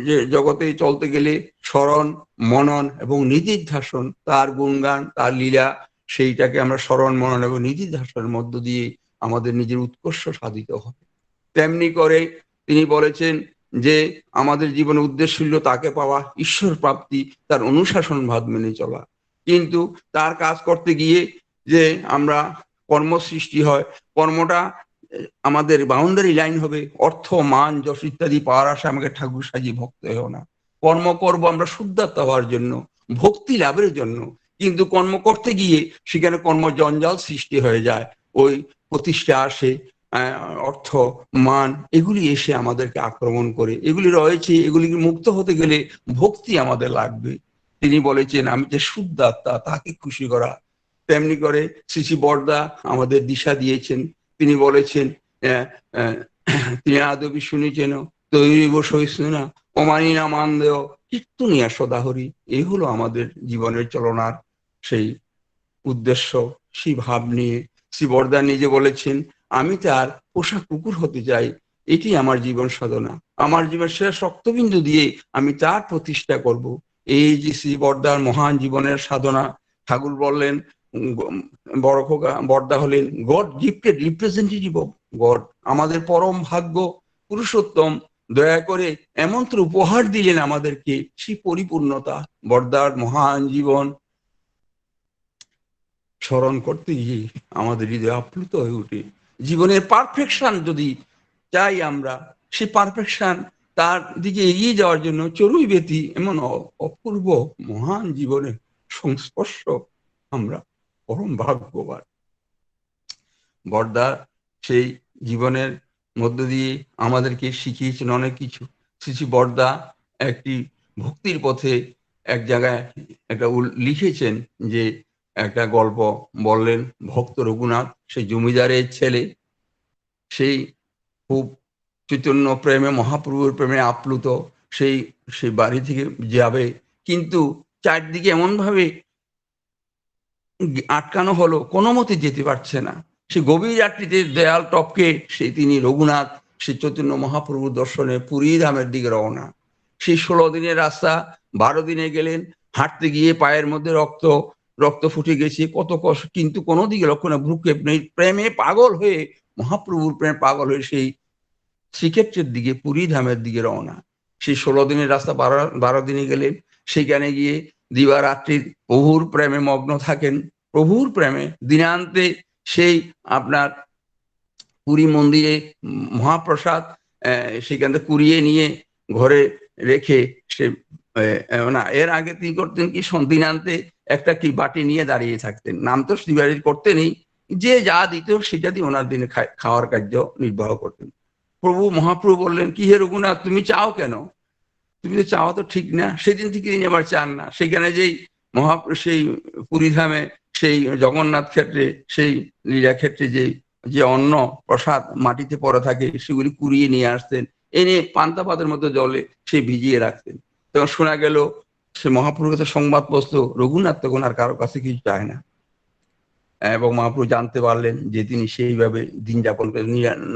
যে জগতে চলতে গেলে স্মরণ মনন এবং নিধিধ্যাসন, তার গুণগান তার লীলা, সেইটাকে আমরা স্মরণ মনন এবং নিধিধ্যাসনের মধ্য দিয়ে আমাদের নিজের উৎকর্ষ সাধিত হবে। তেমনি করে তিনি বলেছেন যে আমাদের জীবনের উদ্দেশ্য ছিল তাকে পাওয়া, ঈশ্বর প্রাপ্তি, তার অনুশাসন ভাব মেনে চলা। কিন্তু তার কাজ করতে গিয়ে যে আমরা কর্ম সৃষ্টি হয়, কর্মটা আমাদের বাউন্ডারি লাইন হবে অর্থ মান যশ ইত্যাদি পাওয়ার আশা আমাকে ঠাকুর সাজিয়ে ভক্ত হয়েও না। কর্ম করবো আমরা শুদ্ধাত্মা হওয়ার জন্য, ভক্তি লাভের জন্য। কিন্তু কর্ম করতে গিয়ে সেখানে কর্ম জঞ্জাল সৃষ্টি হয়ে যায়, ওই প্রতিষ্ঠা আসে, অর্থ মান এগুলি এসে আমাদেরকে আক্রমণ করে। এগুলি রয়েছে, এগুলিকে মুক্ত হতে গেলে ভক্তি আমাদের লাগবে। তিনি বলেছেন আমি যে শুদ্ধাত্মা তাকে খুশি করা। তেমনি করে শ্রী শ্রী বরদা আমাদের দিশা দিয়েছেন। তিনি বলেছেন তিনি আদবি শুনেছেন তৈরি সহিষ্ণু না অমানি না মান দেও কীর্তনিয়া সদাহরি। এই হলো আমাদের জীবনের চলনার সেই উদ্দেশ্য। সেই ভাব নিয়ে শ্রী বরদা নিজে বলেছেন আমি তার পোষা কুকুর হতে চাই, এটি আমার জীবন সাধনা। আমার জীবন শেষ রক্তবিন্দু দিয়ে আমি তার প্রতিষ্ঠা করব। এই যে শ্রী বরদার মহান জীবনের সাধনা। ঠাকুর বললেন বড় খোকা বরদা হলেন god gifted representative of god, আমাদের পরম ভাগ্য পুরুষোত্তম দয়া করে এমন্ত্র উপহার দিলেন আমাদেরকে সেই পরিপূর্ণতা। বরদার মহান জীবন স্মরণ করতে গিয়ে আমাদের হৃদয় আপ্লুত হয়ে উঠে। জীবনের পারফেকশন যদি চাই আমরা, সেই পারফেকশন তার দিকে এগিয়ে যাওয়ার জন্য চড়ুই ব্যতি এমন অপূর্ব মহান জীবনের সংস্পর্শ আমরা পরম ভাগ্যবান। বরদা সেই জীবনের মধ্য দিয়ে আমাদেরকে শিখিয়েছেন অনেক কিছু। শ্রী শ্রী বরদা একটি ভক্তির পথে এক জায়গায় একটা লিখেছেন যে একটা গল্প বললেন, ভক্ত রঘুনাথ সেই জমিদারের ছেলে, সেই খুব চৈতন্য প্রেমে মহাপ্রভুর প্রেমে আপ্লুত, সেই সেই বাড়ি থেকে যাবে, কিন্তু চারদিকে এমন ভাবে আটকানো হলো, কোনো মতে যেতে পারছে না। সে গভীর রাত্রিতে দেয়াল টপকে সেই তিনি রঘুনাথ সেই চৈতন্য মহাপ্রভুর দর্শনে পুরী ধামের দিকে রওনা। সেই 16 দিনের রাস্তা 12 দিনে গেলেন, হাঁটতে গিয়ে পায়ের মধ্যে রক্ত রক্ত ফুটে গেছে, কত কষ্ট, কিন্তু কোনো দিকে লক্ষ্য না, ভ্রুক্ষেপ নেই। প্রেমে পাগল হয়ে, মহাপ্রভুর প্রেমে পাগল হয়ে সেই শ্রীক্ষেত্রের দিকে, পুরী ধামের দিকে রওনা। সেই 16 দিনের রাস্তা 12 দিনে গেলেন। সেখানে গিয়ে দিবারাত্রি প্রভুর প্রেমে মগ্ন থাকেন। প্রভুর প্রেমে দিনান্তে সেই আপনার পুরী মন্দিরে মহাপ্রসাদ সেখান থেকে কুড়িয়ে নিয়ে ঘরে রেখে সে না, এর আগে তিনি করতেন কি, দিনান্তে একটা কি বাটি নিয়ে দাঁড়িয়ে থাকতেন। নাম তো শ্রীবাড়ির করতেনই, যে যা দিত সেটা দিয়ে ওনার দিনে খাওয়ার কার্য নির্বাহ করতেন। মহাপ্রভু বললেন, কি হে রঘুনাথ, তুমি চাও কেন? তুমি তো চাওয়া তো ঠিক না। সেদিন থেকে তিনি আবার চান না। সেখানে যেই সেই পুরীধামে সেই জগন্নাথ ক্ষেত্রে, সেই লীলা ক্ষেত্রে যে অন্ন প্রসাদ মাটিতে পড়ে থাকে, সেগুলি কুড়িয়ে নিয়ে আসতেন, এনে পান্তা পাতের মতো জলে সে ভিজিয়ে রাখতেন। তখন শোনা গেল, সে মহাপ্রভুর কাছে সংবাদ পৌঁছল, রঘুনাথ তখন আর কারো কাছে কিছু চায় না। এবং মহাপ্রভু জানতে পারলেন যে তিনি সেইভাবে দিন যাপন করে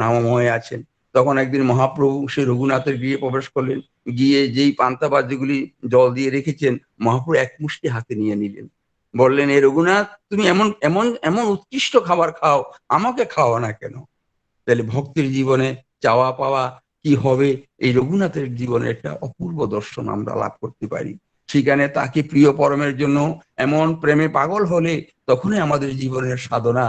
নামময় আছেন। তখন একদিন মহাপ্রভু সেই রঘুনাথের গৃহে প্রবেশ করলেন। গিয়ে যেই পান্তাবাদ যেগুলি জল দিয়ে রেখেছেন, মহাপ্রভু এক মুষ্টি হাতে নিয়ে নিলেন। বললেন, এ রঘুনাথ, তুমি এমন এমন এমন উৎকৃষ্ট খাবার খাও, আমাকে খাওয়া না কেন? তাহলে ভক্তির জীবনে চাওয়া পাওয়া কি হবে, এই রঘুনাথের জীবনে একটা অপূর্ব দর্শন আমরা লাভ করতে পারি। সেখানে তাকে প্রিয় পরমের জন্য এমন প্রেমে পাগল হলে, তখনই আমাদের জীবনের সাধনা,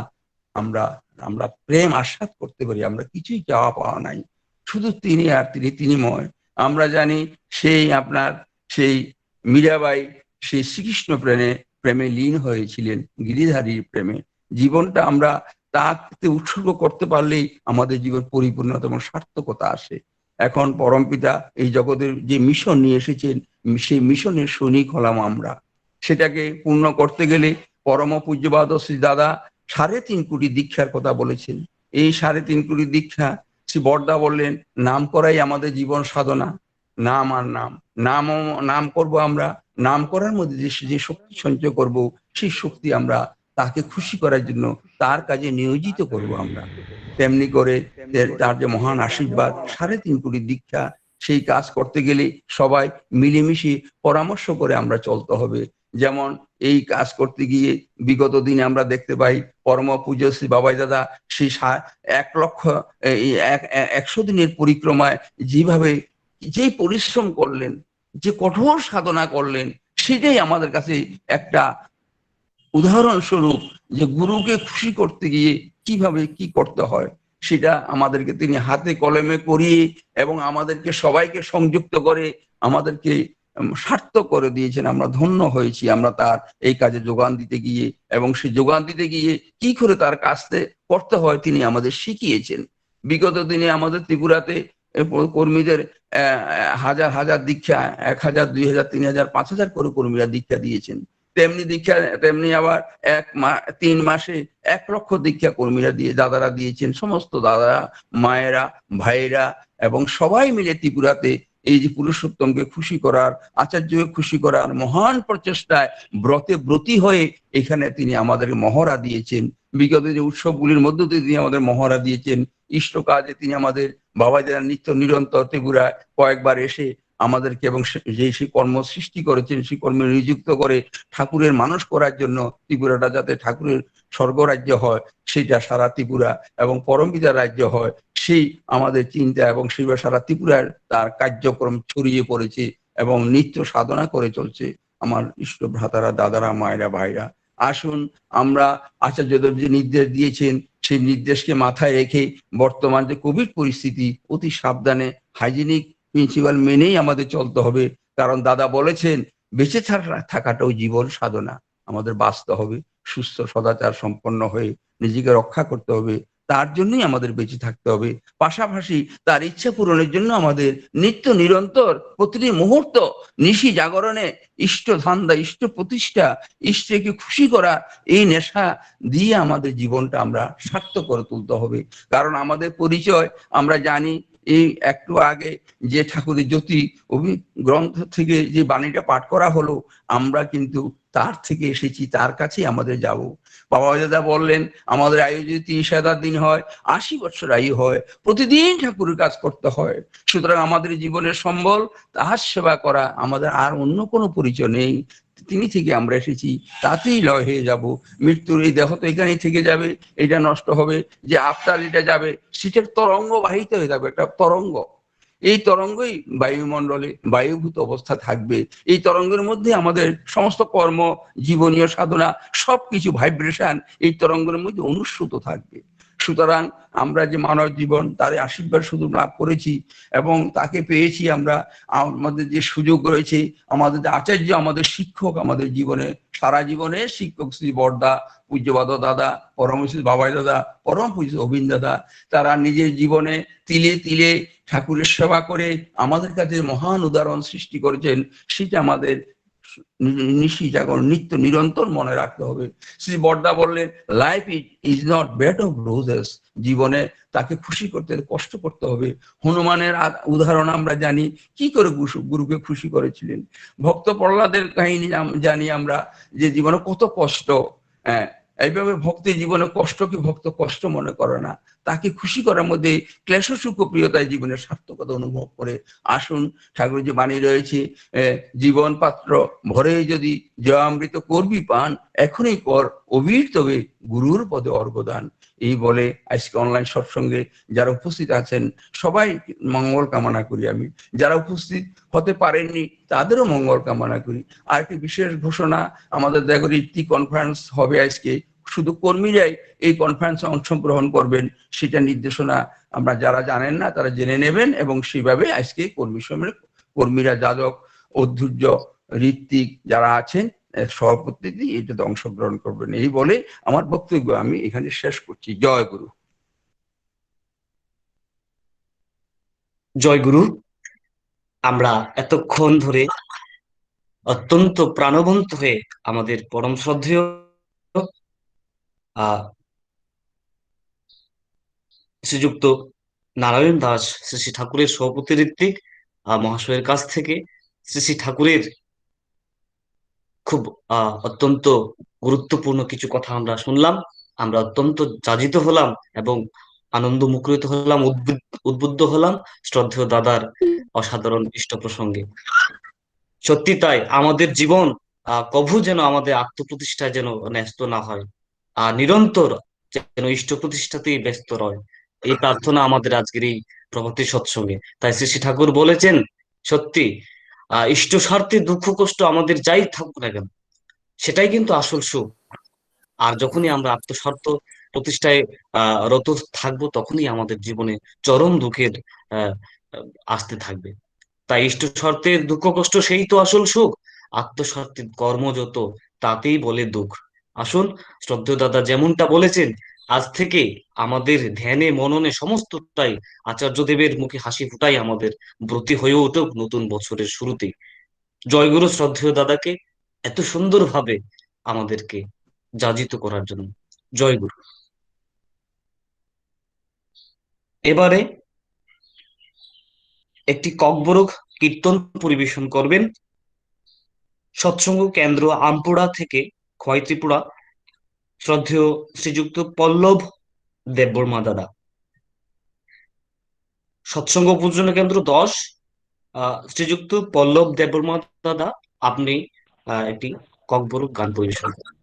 আমরা আমরা প্রেম আস্বাদ করতে পারি। আমরা কিছুই চাওয়া পাওয়া নাই, শুধু তিনি আর তিনিময়। আমরা জানি সেই আপনার সেই মীরাবাই সেই শ্রীকৃষ্ণ প্রেমে লীন হয়েছিলেন, গিরিধারীর প্রেমে। জীবনটা আমরা তাকে উৎসর্গ করতে পারলেই আমাদের জীবন পরিপূর্ণতা এবং সার্থকতা আসে। এখন পরমপিতা এই জগতের যে মিশন নিয়ে এসেছেন, সেই মিশনের সৈনিক হলাম আমরা। সেটাকে পূর্ণ করতে গেলে পরম পূজ্যপাদ শ্রী দাদা 3.5 কোটি দীক্ষার কথা বলেছেন। এই 3.5 কোটি দীক্ষা শ্রী বড়দা বললেন, নাম করাই আমাদের জীবন সাধনা। নাম আর নাম, নাম করব আমরা। নাম করার মধ্যে যে শক্তি সঞ্চয় করব, সেই শক্তি আমরা তাকে খুশি করার জন্য তার কাজে নিয়োজিত করব আমরা। তেমনি করে তার যে মহান আশীর্বাদ, 3.5 কোটি দীক্ষা, সেই কাজ করতে গেলে সবাই মিলেমিশে পরামর্শ করে আমরা চলতে হবে। যেমন এই কাজ করতে গিয়ে বিগত দিনে আমরা দেখতে পাই, পরম পূজ্য শ্রী বাবাই দাদা সেই 100 দিনের পরিক্রমায় যেভাবে যে পরিশ্রম করলেন, যে কঠোর সাধনা করলেন, সেটাই আমাদের কাছে একটা উদাহরণস্বরূপ, যে গুরুকে খুশি করতে গিয়ে কিভাবে কি করতে হয়, সেটা আমাদেরকে তিনি হাতে কলমে করিয়ে এবং আমাদেরকে সবাইকে সংযুক্ত করে আমাদেরকে সার্থক করে দিয়েছেন। আমরা ধন্য হয়েছি আমরা তার এই কাজে যোগান দিতে গিয়ে, এবং সেই যোগান দিতে গিয়ে কি করে তার কাজতে করতে হয় তিনি আমাদের শিখিয়েছেন। বিগত দিনে আমাদের ত্রিপুরাতে কর্মীদের হাজার হাজার দীক্ষা, 1000, 2000, 3000, 5000 করে কর্মীরা দীক্ষা দিয়েছেন। তেমনি আবার 3 মাসে 1 লক্ষ দীক্ষা কর্মীরা দাদারা দিয়েছেন। সমস্ত দাদারা, মায়েরা, ভাইয়েরা এবং সবাই মিলে ত্রিপুরাতে এই যে পুরুষোত্তমকে খুশি করার, আচার্যকে খুশি করার মহান প্রচেষ্টায় ব্রতী হয়ে এখানে তিনি আমাদের মহড়া দিয়েছেন। বিগত যে উৎসবগুলির মধ্য দিয়ে তিনি আমাদের মহড়া দিয়েছেন। ইষ্ট কাজে তিনি আমাদের বাবাজিরা নিত্য নিরন্তর ত্রিপুরায় কয়েকবার এসে আমাদেরকে এবং যে সেই কর্ম সৃষ্টি করেছেন, সেই কর্মে নিযুক্ত করে ঠাকুরের মানুষ করার জন্য, ত্রিপুরাটা যাতে ঠাকুরের স্বর্গরাজ্য হয়, সেটা সারা ত্রিপুরা এবং পরমপিতার রাজ্য হয়, সেই আমাদের চিন্তা, এবং সেই সারা ত্রিপুরার তার কার্যক্রম ছড়িয়ে পড়েছে এবং নিত্য সাধনা করে চলছে। আমার ইষ্ট ভ্রাতারা, দাদারা, মায়েরা, ভাইরা, আসুন আমরা আচার্যদেব যে নির্দেশ দিয়েছেন, সেই নির্দেশকে মাথায় রেখে বর্তমান যে কোভিড পরিস্থিতি, অতি সাবধানে হাইজিনিক প্রিন্সিপাল মেনেই আমাদের চলতে হবে। কারণ দাদা বলেছেন, বেঁচে থাকাটাও জীবন সাধনা। আমাদের বাঁচতে হবে, সুস্থ সদাচার সম্পন্ন হয়ে নিজেকে রক্ষা করতে হবে, তার জন্যই আমাদের বেঁচে থাকতে হবে। পাশাপাশি তার ইচ্ছা পূরণের জন্য আমাদের নিত্য নিরন্তর প্রতিটি মুহূর্ত নিশি জাগরণে ইষ্ট ধান্দা, ইষ্ট প্রতিষ্ঠা, ইষ্টকে খুশি করা, এই নেশা দিয়ে আমাদের জীবনটা আমরা সার্থক করে তুলতে হবে। কারণ আমাদের পরিচয় আমরা জানি, এই একটু আগে যে ঠাকুরের জ্যোতি গ্রন্থ থেকে যে বাণীটা পাঠ করা হলো, আমরা কিন্তু তার থেকে এসেছি, তার কাছেই আমাদের যাব। বাবা দাদা বললেন আমাদের আয়ু যদি 30,000 দিন হয়, 80 বছর আয়ু হয়, প্রতিদিন ঠাকুরের কাজ করতে হয়। সুতরাং আমাদের জীবনের সম্বল তাহার সেবা করা, আমাদের আর অন্য কোনো পরিচয় নেই। তিনি থেকে আমরা এসেছি, তাতেই লয় হয়ে যাব। মৃত্যুর এই দেহ তো এখানেই থেকে যাবে, এটা নষ্ট হবে, যে আফটার এটা যাবে সেটার তরঙ্গ বাহিত হয়ে যাবে, একটা তরঙ্গ। এই তরঙ্গই বায়ুমণ্ডলে বায়ুভূত অবস্থা থাকবে। এই তরঙ্গের মধ্যে আমাদের সমস্ত কর্ম, জীবনীয় সাধনা, সবকিছু ভাইব্রেশন এই তরঙ্গের মধ্যে অনুস্যূত থাকবে। সুতরাং আমরা যে মানব জীবন, তার আশীর্বাদ শুধু লাভ করেছি এবং তাকে পেয়েছি আমরা। আমাদের যে সুযোগ রয়েছে, আমাদের যে আচার্য, আমাদের শিক্ষক, আমাদের জীবনে সারা জীবনে শিক্ষক শ্রী বড়দা, পূজ্যবাদ দাদা, পরম শ্রী বাবাই দাদা, পরম পূজ্য অবিন দাদা, তারা নিজের জীবনে তিলে তিলে ঠাকুরের সেবা করে আমাদের কাছে মহান উদাহরণ সৃষ্টি করেছেন। সেটা আমাদের নিশি জাগরণ নিত্য নিরন্তর মনে রাখতে হবে। শ্রী বড়দা বললেন, life is not bed of roses. জীবনে তাকে খুশি করতে কষ্ট করতে হবে। হনুমানের উদাহরণ আমরা জানি, কি করে গুরুকে খুশি করেছিলেন। ভক্ত প্রহ্লাদের কাহিনী জানি আমরা, যে জীবনে কত কষ্ট। হ্যাঁ, এইভাবে ভক্তের জীবনে কষ্টকে ভক্ত কষ্ট মনে করে না, তাকে খুশি করার মধ্যে ক্লেশ সুখ প্রিয়তায় জীবনের সার্থকতা অনুভব করে। আসুন, ঠাকুর যে বাণী রয়েছে, জীবন পাত্র ভরে যদি জয়ামৃত করবি পান, এখনই কর অবির তবে গুরুর পদে অর্ঘদান। এই বলে আজকে অনলাইন সৎসঙ্গে যারা উপস্থিত আছেন সবাই মঙ্গল কামনা করি আমি। যারা উপস্থিত হতে পারেননি তাদেরও মঙ্গল কামনা করি। আর একটি বিশেষ ঘোষণা, আমাদের দেখো রীতি কনফারেন্স হবে আজকে, শুধু কর্মীরাই এই কনফারেন্সে অংশগ্রহণ করবেন, সেটা নির্দেশনা আমরা যারা জানেন না তারা জেনে নেবেন এবং সেইভাবে আজকে কর্মীরা যাদব, অধৈর্য, ঋত্বিক যারা আছেন সভাপতি এটাতে অংশগ্রহণ করবেন। এই বলে আমার বক্তব্য আমি এখানে শেষ করছি। জয় গুরু। জয় গুরু। আমরা এতক্ষণ ধরে অত্যন্ত প্রাণবন্ত হয়ে আমাদের পরম শ্রদ্ধেয় শ্রীযুক্ত নারায়ণ দাস শ্রী শ্রী ঠাকুরের সভাপতি ঋত্বিক মহাশয়ের কাছ থেকে শ্রী শ্রী ঠাকুরের খুব অত্যন্ত গুরুত্বপূর্ণ কিছু কথা আমরা শুনলাম। আমরা অত্যন্ত যাজিত হলাম এবং আনন্দ মুখরিত হলাম, উদ্বুদ্ধ হলাম শ্রদ্ধেয় দাদার অসাধারণ ইষ্ট প্রসঙ্গে। সত্যি তাই, আমাদের জীবন কভু যেন আমাদের আত্মপ্রতিষ্ঠায় যেন ন্যস্ত না হয়, নিরন্তর যেন ইষ্ট প্রতিষ্ঠাতেই ব্যস্ত রয়, এই প্রার্থনা আমাদের আজকের এই প্রভাতী সৎসঙ্গে। তাই শ্রী শ্রী ঠাকুর বলেছেন, সত্যি ইষ্ট স্বার্থে দুঃখ কষ্ট আমাদের যাই থাকুক না কেন, সেটাই কিন্তু আসল সুখ। আর যখনই আমরা আত্মস্বার্থ প্রতিষ্ঠায় রত থাকবো, তখনই আমাদের জীবনে চরম দুঃখের আহ আসতে থাকবে। তাই ইষ্ট স্বার্থের দুঃখ কষ্ট সেই তো আসল সুখ, আত্মস্বার্থের কর্ম যত তাতেই বলে দুঃখ। আসুন, শ্রদ্ধেয় দাদা যেমনটা বলেছেন, আজ থেকে আমাদের ধ্যানে মননে সমস্তটাই আচার্যদেবের মুখে হাসি ফুটাই আমাদের ব্রতী হয়ে উঠুক নতুন বছরের শুরুতে। জয়গুরু শ্রদ্ধেয় দাদাকে এত সুন্দরভাবে আমাদেরকে যাজিত করার জন্য। জয়গুরু। এবারে একটি ককবরক কীর্তন পরিবেশন করবেন সৎসঙ্গ কেন্দ্র আমপুরা থেকে খোয়াই ত্রিপুরা শ্রদ্ধেয় শ্রীযুক্ত পল্লব দেববর্মা দাদা। সৎসঙ্গ পূজন কেন্দ্র 10 শ্রীযুক্ত পল্লব দেববর্মা দাদা, আপনি একটি ককবরক গান পরিবেশন করেন।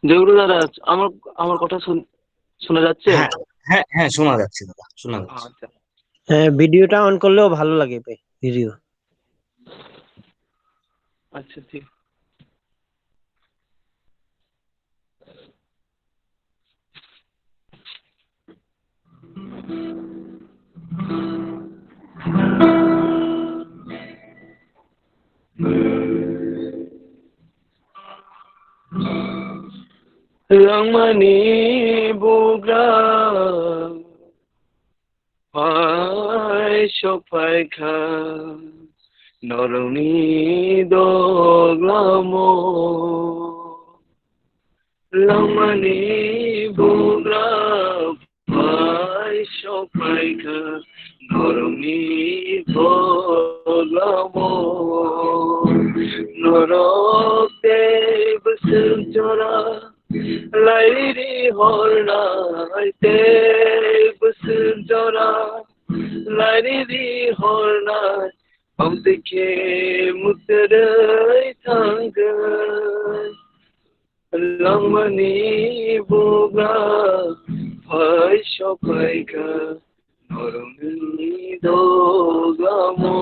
জয়গুরু দাদা, আমার আমার কথা শোনা যাচ্ছে? হ্যাঁ হ্যাঁ হ্যাঁ, শোনা যাচ্ছে দাদা, শোনা যাচ্ছে। আচ্ছা, হ্যাঁ, ভিডিওটা অন করলেও ভালো লাগে ভিডিও। আচ্ছা, ঠিক। Langmani bugra Pai shopai kha Noroni doglamo Langmani bugra Pai shopai kha Noroni doglamo Norokte basjora Lairi hornai te basjora Lairi hornai amdike mutrai thangai Langmani buga Pai shopai ka Noroni dogamo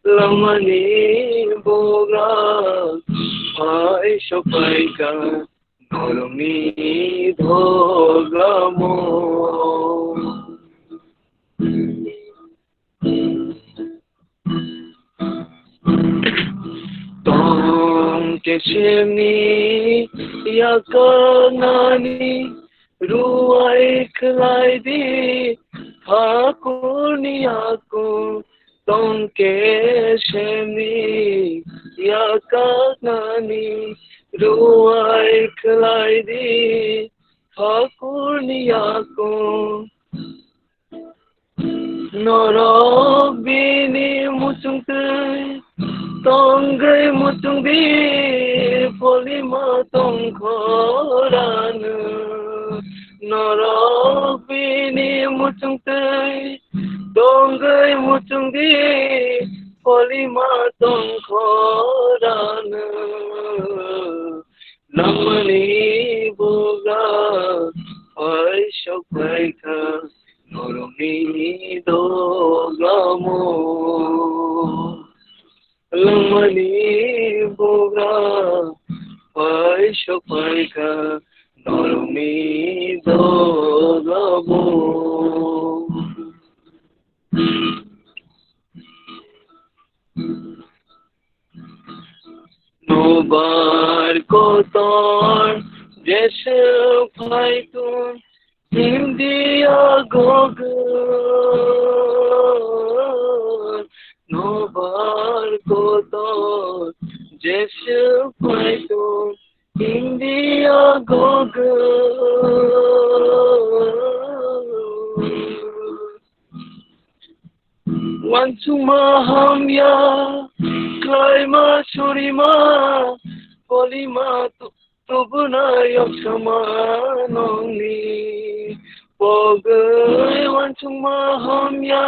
Langmani buga Pai shopai ka Noroni dogamo Tom keshemi yakanani ruai khlai di hakuni aku Tom keshemi yakanani ruai khlai di hakuni aku Norobini mucungtai Tonggai mucungdi polima tongkoran Norobini mucungtai Tonggai mucungdi polima tongkoran Langmani buga Pai shopai ka Noroni dogamo Langmani buga Pai shopai ka Noroni dogamo Nobar kotor Jeshe paitun India gogan Nobar kotor Jeshe paitun India gogan Wansuma hamya Klaima surima Polima tubuna yoksama nongni Pogai wansuma hamya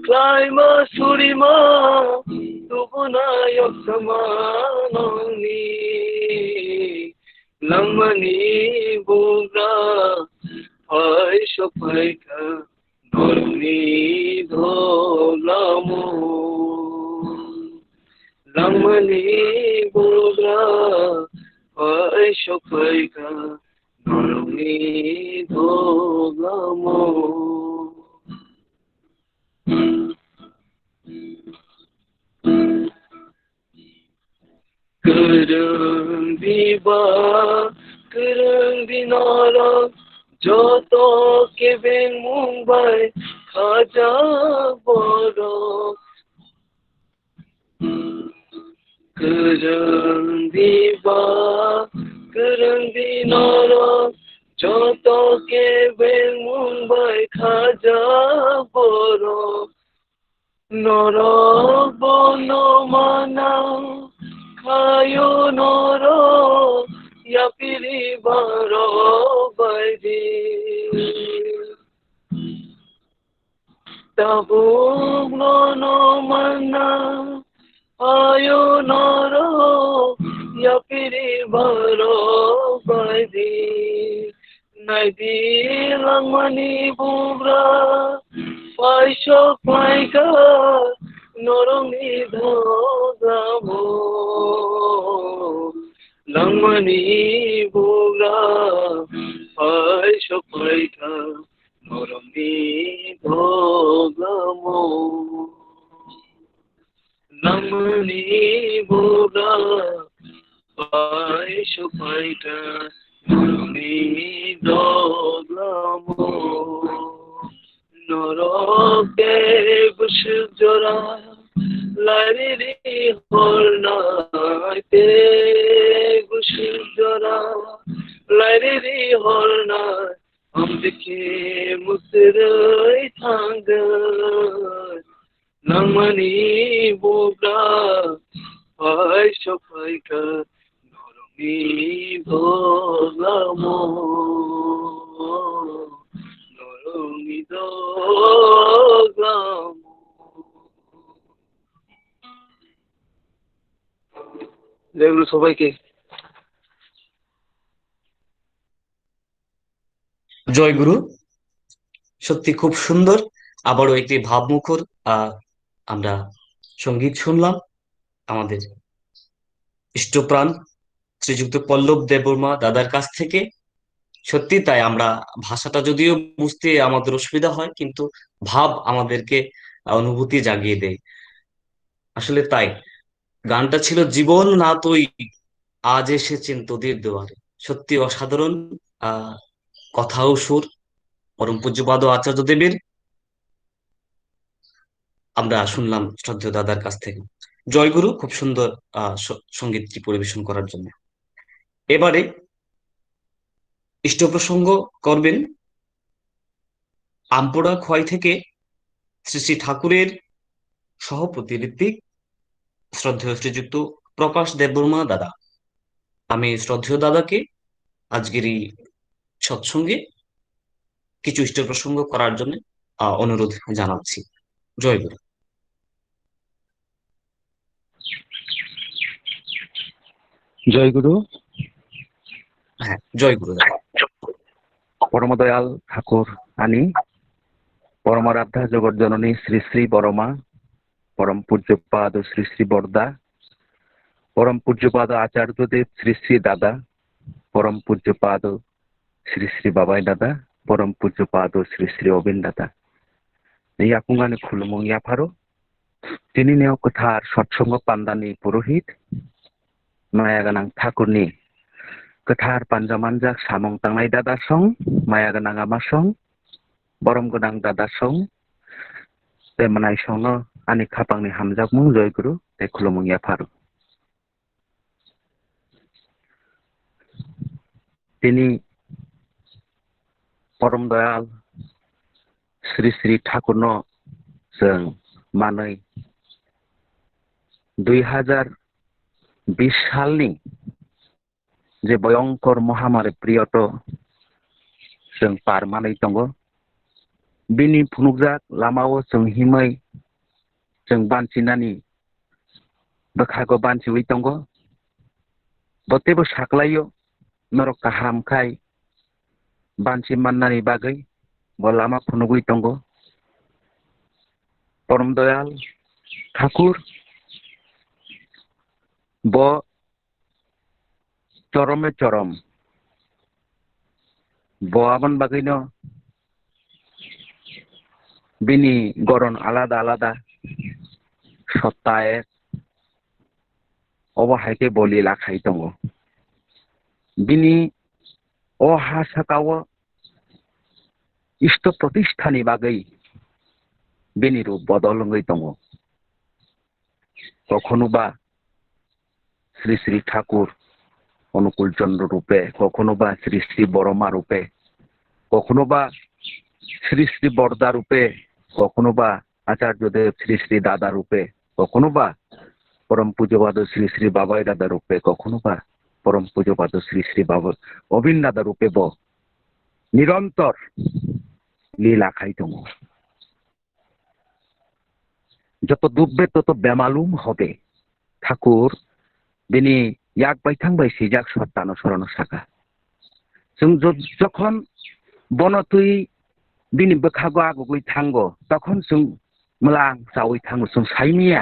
Klaima surima Tubuna yoksama nongni Langmani buga Pai shopai ka Noroni dogamo Langmani buga Pai shopai ka Noroni dogamo Kereng diba Kereng dinara Joto keben Mumbai Khaja borok Kereng diba Kereng dinara Joto keben Mumbai Khaja borok Norok bono mana Kayo noro Yapiri baro baidi Tabuk nono mana Ayo noro Yapiri baro baidi Naidi langmani bugra Pai shopai ka Noroni dogamo Langmani buga Pai shopai ka Noroni dogamo Langmani buga পাই সপাইটা নরমি দগ্লাম নরকে বসে জোড়া লাইরি হল নাইতে বসে জোড়া লাইরি হল না আমদিকে মুসরই থাঙ্গার নামনি বুবরা পাই সপাইটা নরমি দগ্লাম নরমি দগ্লাম যেগুলো সবাইকে জয়গুরু। সত্যি খুব সুন্দর, আবারও একটি ভাবমুখর আমরা সঙ্গীত শুনলাম আমাদের ইষ্টপ্রাণ শ্রীযুক্ত পল্লব দেববর্মা দাদার কাছ থেকে। সত্যি তাই, আমরা ভাষাটা যদিও বুঝতে আমাদের অসুবিধা হয়, কিন্তু ভাব আমাদেরকে অনুভূতি জাগিয়ে দেয়। আসলে তাই, গানটা ছিল জীবন না তুই আজ এসেছেন তোদের দুয়ারে। সত্যি অসাধারণ কথা ও সুর পরম পূজ্যপাদ আচার্য দেবের আমরা শুনলাম শ্রদ্ধেয় দাদার কাছ থেকে। জয়গুরু, খুব সুন্দর সঙ্গীতটি পরিবেশন করার জন্য। এবারে ইষ্ট প্রসঙ্গ করবেন আমপোড়া খোয়াই থেকে শ্রী শ্রী ঠাকুরের সহপতি ঋত্বিক শ্রদ্ধেয় শ্রীযুক্ত প্রকাশ দেববর্মা দাদা। আমি শ্রদ্ধেয় দাদাকে আজকের এই সৎসঙ্গে কিছু ইষ্ট প্রসঙ্গ করার জন্য অনুরোধ জানাচ্ছি। জয়গুরু। জয়গুরু। হ্যাঁ, জয়গুরু দাদা। পরমদয়াল ঠাকুর আনি পরমারাধ্যা জগৎ জননী শ্রী শ্রী বরমা, পরম পূজ্যপাদ শ্রী শ্রী বরদা, পরম পূজ্যপাদ আচার্যদেব শ্রী শ্রী দাদা, পরম পূজ্যপাদ শ্রী শ্রী বাবাই দাদা, পরম পূজ্যপাদ শ্রী শ্রী অবিন দাদা। এই আকুঙ্গানি খুলুমুং ইয়াফারো তিনি নেও কথার সৎসঙ্গ পান্দানি পুরোহিত মায়া গানাং ঠাকুরনি गोथार पान्जामानजाक सामं तांनाय दादा सं माया गोनां आमा सं बरम गोनां दादा सं ते मानाय संनो आनि खापांनि हामजाक मुं जयगुरु ते खुलुमुं याफारु। তিনি परम दयाल श्री श्री ठाकुरनो जों मानै 2020 सालनि जे भयंकर महामारी प्रियट जों पारमानै दङ बिनि फुनुकजाक लामाओ जों हिमै जों बानसिनानि बोखागो बानसिवै दङ बतेबो साख्लायो नरक काहामखाय बानसि माननानि बागै ब लामा फुनुगै दङ। परम दयाल ठाकुर ब चरमे चरम बआबन बागैनो बिनि गरन आलादा आलादा सप्ताहे अबहायके बलि लाखाय दङ बिनि अ हासाकाव इष्ट प्रतिष्ठानि बागै बिनि रूप बदलङै दङ। कखनोबा श्री श्री ठाकुर अनुकूल चंद्र रूपे, कखनोबा श्री श्री बरमा रूपे, कखनोबा श्री श्री बरदा रूपे, कखनोबा आचार्यदेव श्री श्री दादा रूपे, कखनोबा परम पूज्यपाद श्री श्री बाबाई दादा रूपे, कखनोबा परम पूज्यपाद श्री श्री बाबा अबिन दादा रूपे ब निरंतर लीला खाई दङ। যত ডুববে তত বেমালুম হবে ঠাকুর बिनि याक बायथां बाय सिजाक सत्तानो सरनो साका जों যখন বনতুই बिनि बोखागो आगुगै थांगो तखन जों मलां जावै थांगो जों साइमिया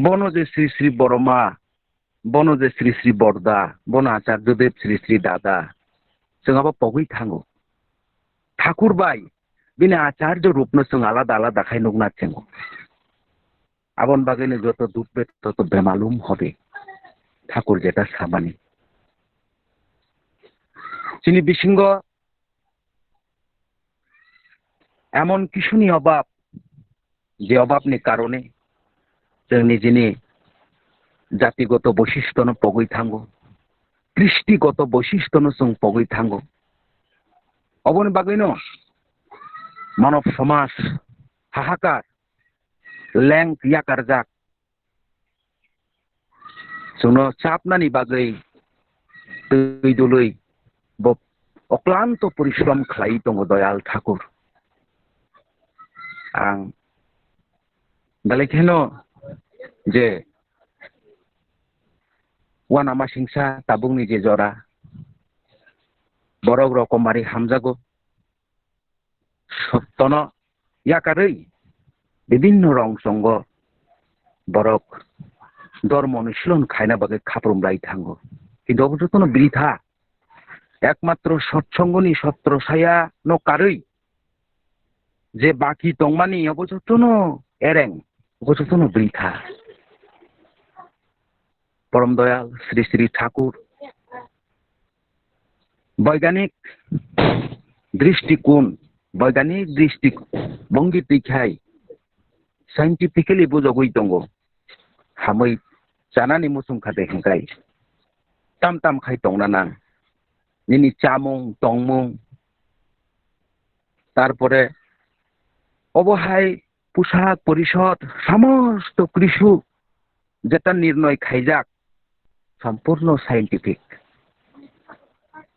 बन जे श्री श्री बरमा, बन जे श्री श्री बरदा, बन आचार्यदेव श्री श्री दादा जोंहाबो पगै थांगो ठाकुर बाय बिनि आचार्य रूपनो जों आलादा आलादा खाय नुगना थेंगो आबन बागैनो যত ডুববে তত বেমালুম হবে ঠাকুর যেটা সামানি যিনি বিসিঙ্গ এমন কিছুনি অভাব যে অভাবनि কারণে जोंनि যিনি জাতিগত বৈশিষ্ট্যনো পগৈ থাঙ্গো কৃষ্টিগত বৈশিষ্ট্যনো जों পগৈ থাঙ্গো অবনি বাগৈনো মানব সমাজ হাহাকার লেং ইয়াকার যাক जोंनो चापनानि बागै दै दुलै अक्लान्त परिश्रम खालामै दङ दयाल ठाकुर आं दालायखेनो जे वानामा सिंसा ताबुंनि जे जरा बरक रकमारि हामजागो सत्तन याकारै विभिन्न रं संग बरक धर्म अनुशीलन खायना बागै खाफ्रोमलाय थांगो किन्तु अबजतनो बृथा एकमात्र सत्संगनि सत्र साया न कारै जे बाकी दंमानि अबजतनो एरें अबजतनो बृथा परम दयाल श्री श्री ठाकुर वैज्ञानिक दृष्टिकोण वैज्ञानिक दृष्टिभंगि दिखाय साइंटिफिकली बुझगै दङ हामै जानानै मुसुंखादे हेंगाय ताम ताम खाय दंना निनि चामुं तंमुं तारपरे अबहाय पोशाक परिषद समस्त कृषु जेटा निर्णय खायजाक सम्पूर्ण साइंटिफिक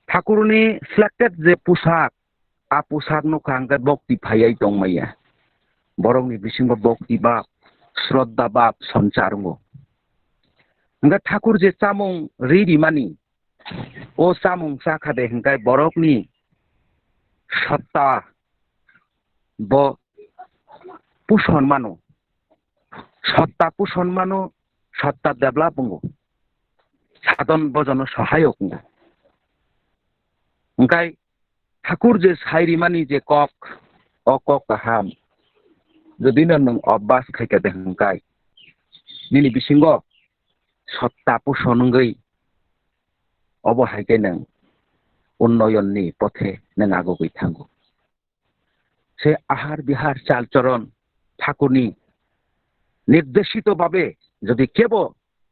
ठाकुरनि सिलेक्टेड जे पोशाक आ पोशाक नो खांगा भक्ति फायै दंमाया बरंनि बिसिंग भक्ति बाप श्रद्धा बाप संचारंगो हंगा ठाकुर जे चामुं रेडी मानी ओ चामुं साखादे हंगाय बरकनि सत्ता ब पुषण मानो सत्ता पुषण मानो सत्ता डेभलप होंगो साधन बजन सहायक होंगो हंगाय ठाकुर जे सायरी मानी जे कक अकक हाम যদি নং অভ্যাস খাইতে দেখাय নিনি বিসিঙ্গ सत्ता पुषणंगै अबहायके नों उन्नयननि पथे नों आगुगै थांगो से आहार बिहार चाल चरण ठाकुरनि निर्देशित भावे যদি केवल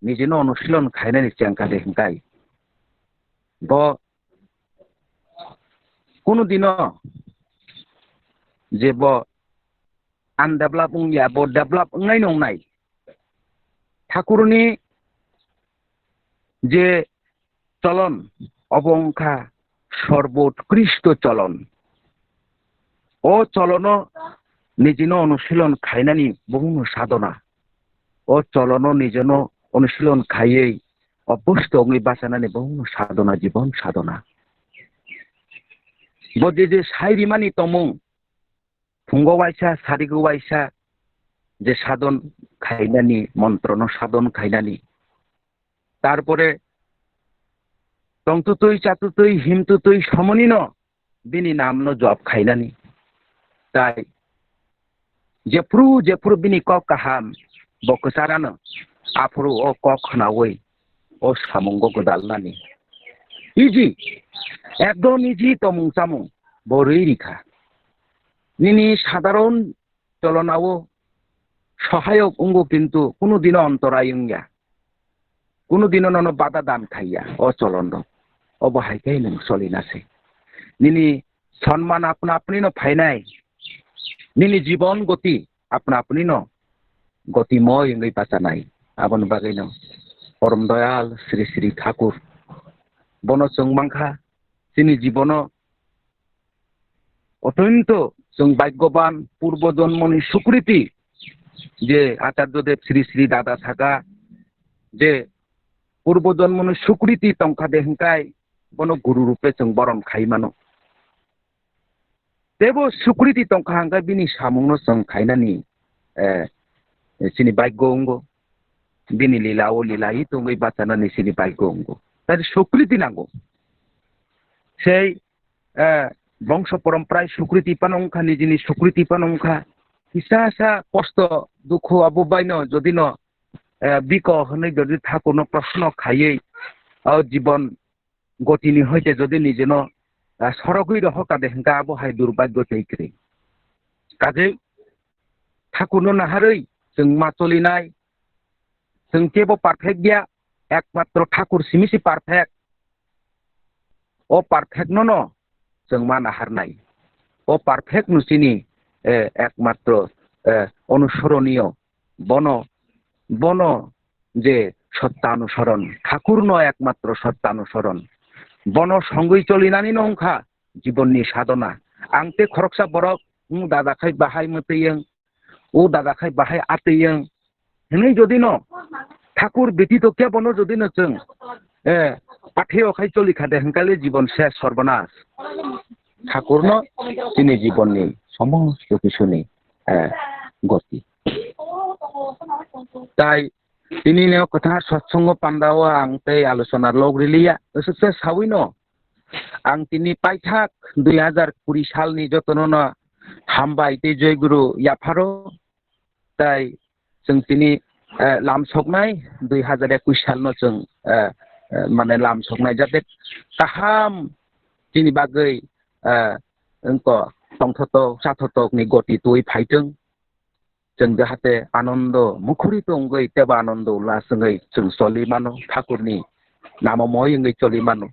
निजेनो अनुशीलन खायनानि चेंका देखाय ब कोनो दिन जे ब अनडेभलप या ब डेभलप नङै नंनाय ठाकुरनि जे चलन अबंखा सर्वोत्कृष्ट चलन ओ चलन निजेनो अनुशीलन खायनानि बहु साधना ओ चलन निजेनो अनुशीलन खायै अभ्यस्त अंगै बासानानि बहु साधना जीवन साधना बदे जे सायरिमानि तमुं फुंगवायसा सारिगवायसा जे साधन खायनानि मंत्रन साधन खायनानि तारपरे तंतुतै चातुतै हिमतुतै समनिन बिनि नामनो जप खायनानि ताय जेफ्रु बिनि क काहाम बकसारानो आफरु ओ क खनावै ओ सामुंगो गदालनानि इजी एकदम इजी तमुं सामुं बरै रिखा निनि साधारण चलनावो सहायक अंगो किन्तु कोनो दिन अंतराय अंगिया कोनो दिन नन बाधा दान खाइया ओ चलन अबहायके नों सलिनासै निनि सम्मान अपना अपनी न फायनाय निनि जीवन गति अपना अपनी न गतिमय अंगै बाचानाय आबन बागैन परम दयाल श्री श्री ठाकुर बन जोंमांखा जोंनि जीवन अत्यंत जों भाग्यवान पूर्व जन्मनि सुकृति जे आचार्यदेव श्री श्री दादा थाका जे पूर्व जन्मनि सुकृति तंखा देहंकाय बन गुरु रूपे जों बरन खाइमानो देबो सुकृति तंखा हंगा बिनि सामुंनो जों खाइनानि सिनि भाग्य अंगो बिनि लीलाओ लीलाई तंगै बाचानानि सिनि भाग्य अंगो तार सुकृति नांगो से वंश परम्पराय सुकृति पानंखा निजिनि सुकृति पानंखा फिसा फिसा कष्ट दुख आबो बायनो जदि न বিক হনে যদি ঠাকুরনো প্রশ্ন খাইয়ে জীবন গতিনি হইতে যদি নিজেন সরগই রহ কাদে হেঙ্কা আবহাই দুর্ভাগ্য তৈক্রি কাজে ঠাকুরনো নাহারই जों मा चलिनाय जों जेबो पारफेक्ट गैया एकमात्र ठाकुर सिमिसि पारफेक्ट ओ पारफेक्ट न जों मा नाहारनाय ओ पारफेक्ट नुसिनि एकमात्र अनुसरणीय बन बन जे सत्यानुसरण ठाकुर न एकमात्र सत्यानुसरण बन संगई चलिनानै नंखा जीवननि साधना आंते खरकसा बरक दादाखाय बाहाय मतेयं ও দাদাখাই বাহাই আতেয়ং হেনে যদি ন ঠাকুর ব্যতীত কে বনো যদি ন जों আঠেয়খাই চলি খাদে হেনকালে জীবন শেষ সর্বনাশ ঠাকুর ন তিনি জীবননি সমস্ত কিছুনি গতি তাই তিনি নে কথা সৎসঙ্গ পান্ডাও আংতে আলোচনা লগরিলিয়া এসে সাউই ন आं তিনি পাইথাক 2020 সালनि যতন हामबाय ते जयगुरु याफारो ताई जों तिनि लामसकनाय 2021 सालनो जों माने लामसकनाय जाते गाहाम तिनि बागै अंको संथत साथतकनि गति तुइ फाइथों जों जाहाथे आनंद मुखरित अंगै तेबा आनंद उल्लासङै जों सलिमानो ठाकुरनि नाममयङै चलिमानो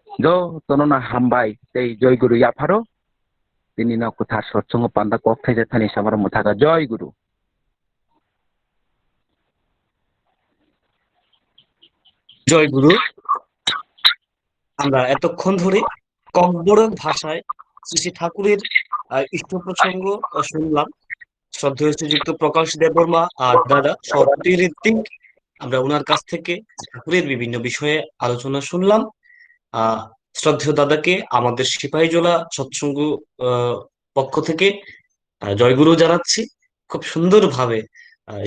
जो तनना हामबाय ते जयगुरु याफारो তিনি না কথা সৎসঙ্গ পান্ডা কক্ষে যেখানে সবার মুথাকা জয় গুরু জয় গুরু। আমরা এতক্ষণ ধরে ককবরক ভাষায় শ্রী শ্রী ঠাকুরের ইষ্ট প্রসঙ্গ শুনলাম। শ্রদ্ধেয় শ্রীযুক্ত প্রকাশ দেববর্মা আর দাদা সত্যি ঋত্বিক, আমরা ওনার কাছ থেকে ঠাকুরের বিভিন্ন বিষয়ে আলোচনা শুনলাম। শ্রদ্ধেয় দাদাকে আমাদের সিপাহীজলা সৎসঙ্গ পক্ষ থেকে জয়গুরু জানাচ্ছি খুব সুন্দরভাবে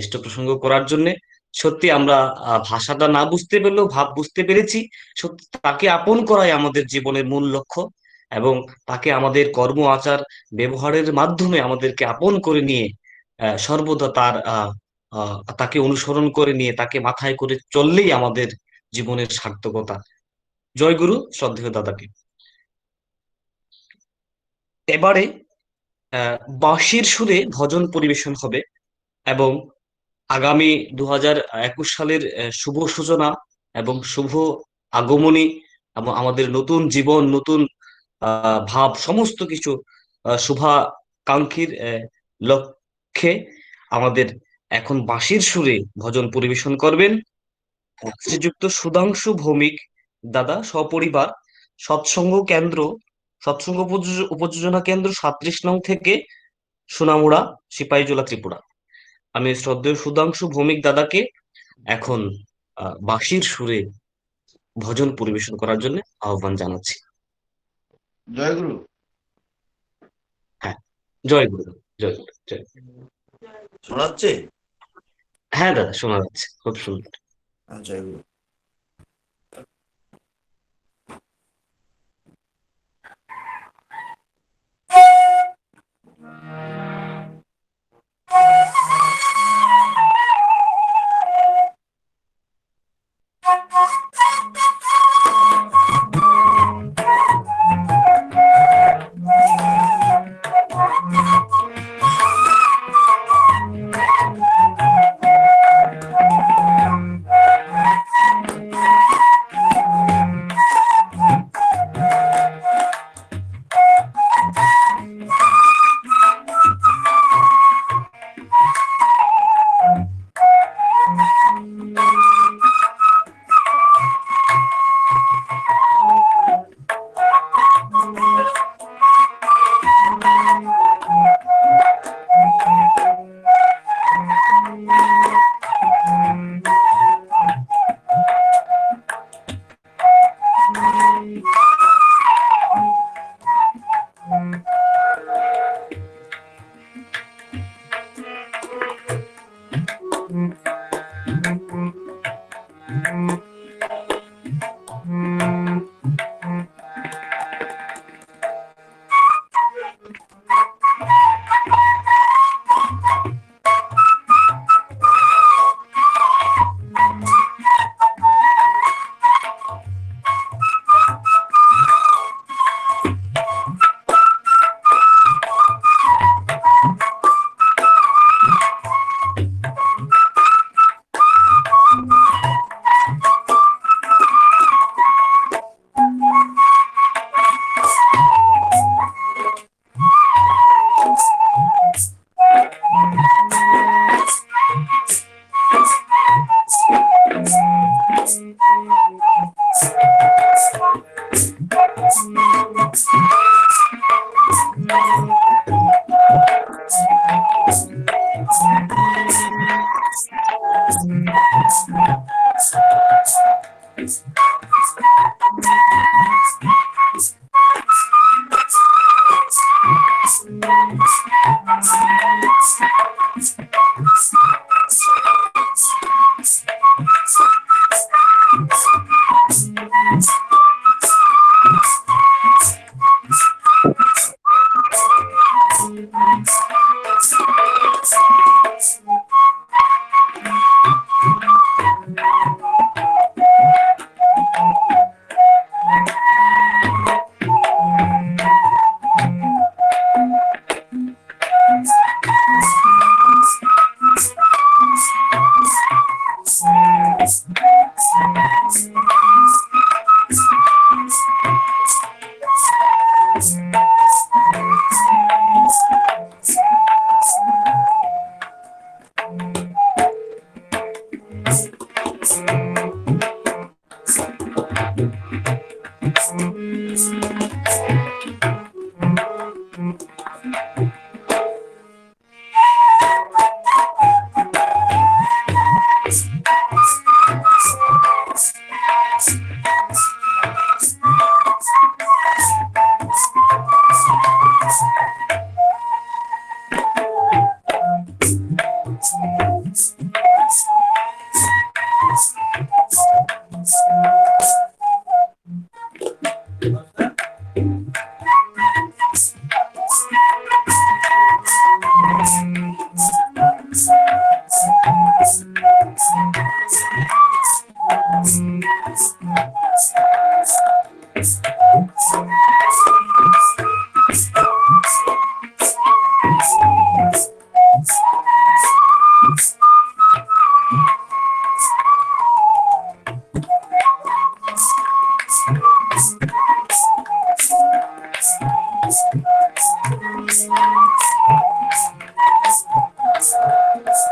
ইষ্ট প্রসঙ্গ করার জন্য। সত্যি আমরা ভাষাটা না বুঝতে পেরেও ভাব বুঝতে পেরেছি। সত্যি তাকে আপন করাই আমাদের জীবনের মূল লক্ষ্য এবং তাকে আমাদের কর্ম আচার ব্যবহারের মাধ্যমে আমাদেরকে আপন করে নিয়ে সর্বদা তাকে অনুসরণ করে নিয়ে তাকে মাথায় করে চললেই আমাদের জীবনের সার্থকতা। জয় গুরু শ্রদ্ধেয় দাদাকে। এবারে বাঁশির সুরে ভজন পরিবেশন হবে এবং আগামী 2021 সালের শুভ সূচনা এবং শুভ আগমনী এবং আমাদের নতুন জীবন নতুন ভাব সমস্ত কিছু শুভাকাঙ্ক্ষীর লক্ষ্যে আমাদের এখন বাঁশির সুরে ভজন পরিবেশন করবেন শ্রীযুক্ত সুধাংশু ভৌমিক দাদা সপরিবার সৎসঙ্গ উপযোজনা কেন্দ্র 37 নং থেকে সোনামুড়া সিপাহীজলা ত্রিপুরা। আমি শ্রদ্ধেয় সুধাংশু ভৌমিক দাদাকে এখন বাঁশির সুরে ভজন পরিবেশন করার জন্য আহ্বান জানাচ্ছি। জয় গুরু। হ্যাঁ, জয় গুরু। জয় গুরু। জয়। শোনা যাচ্ছে? হ্যাঁ দাদা, শোনা যাচ্ছে খুব সুন্দর। জয় গুরু।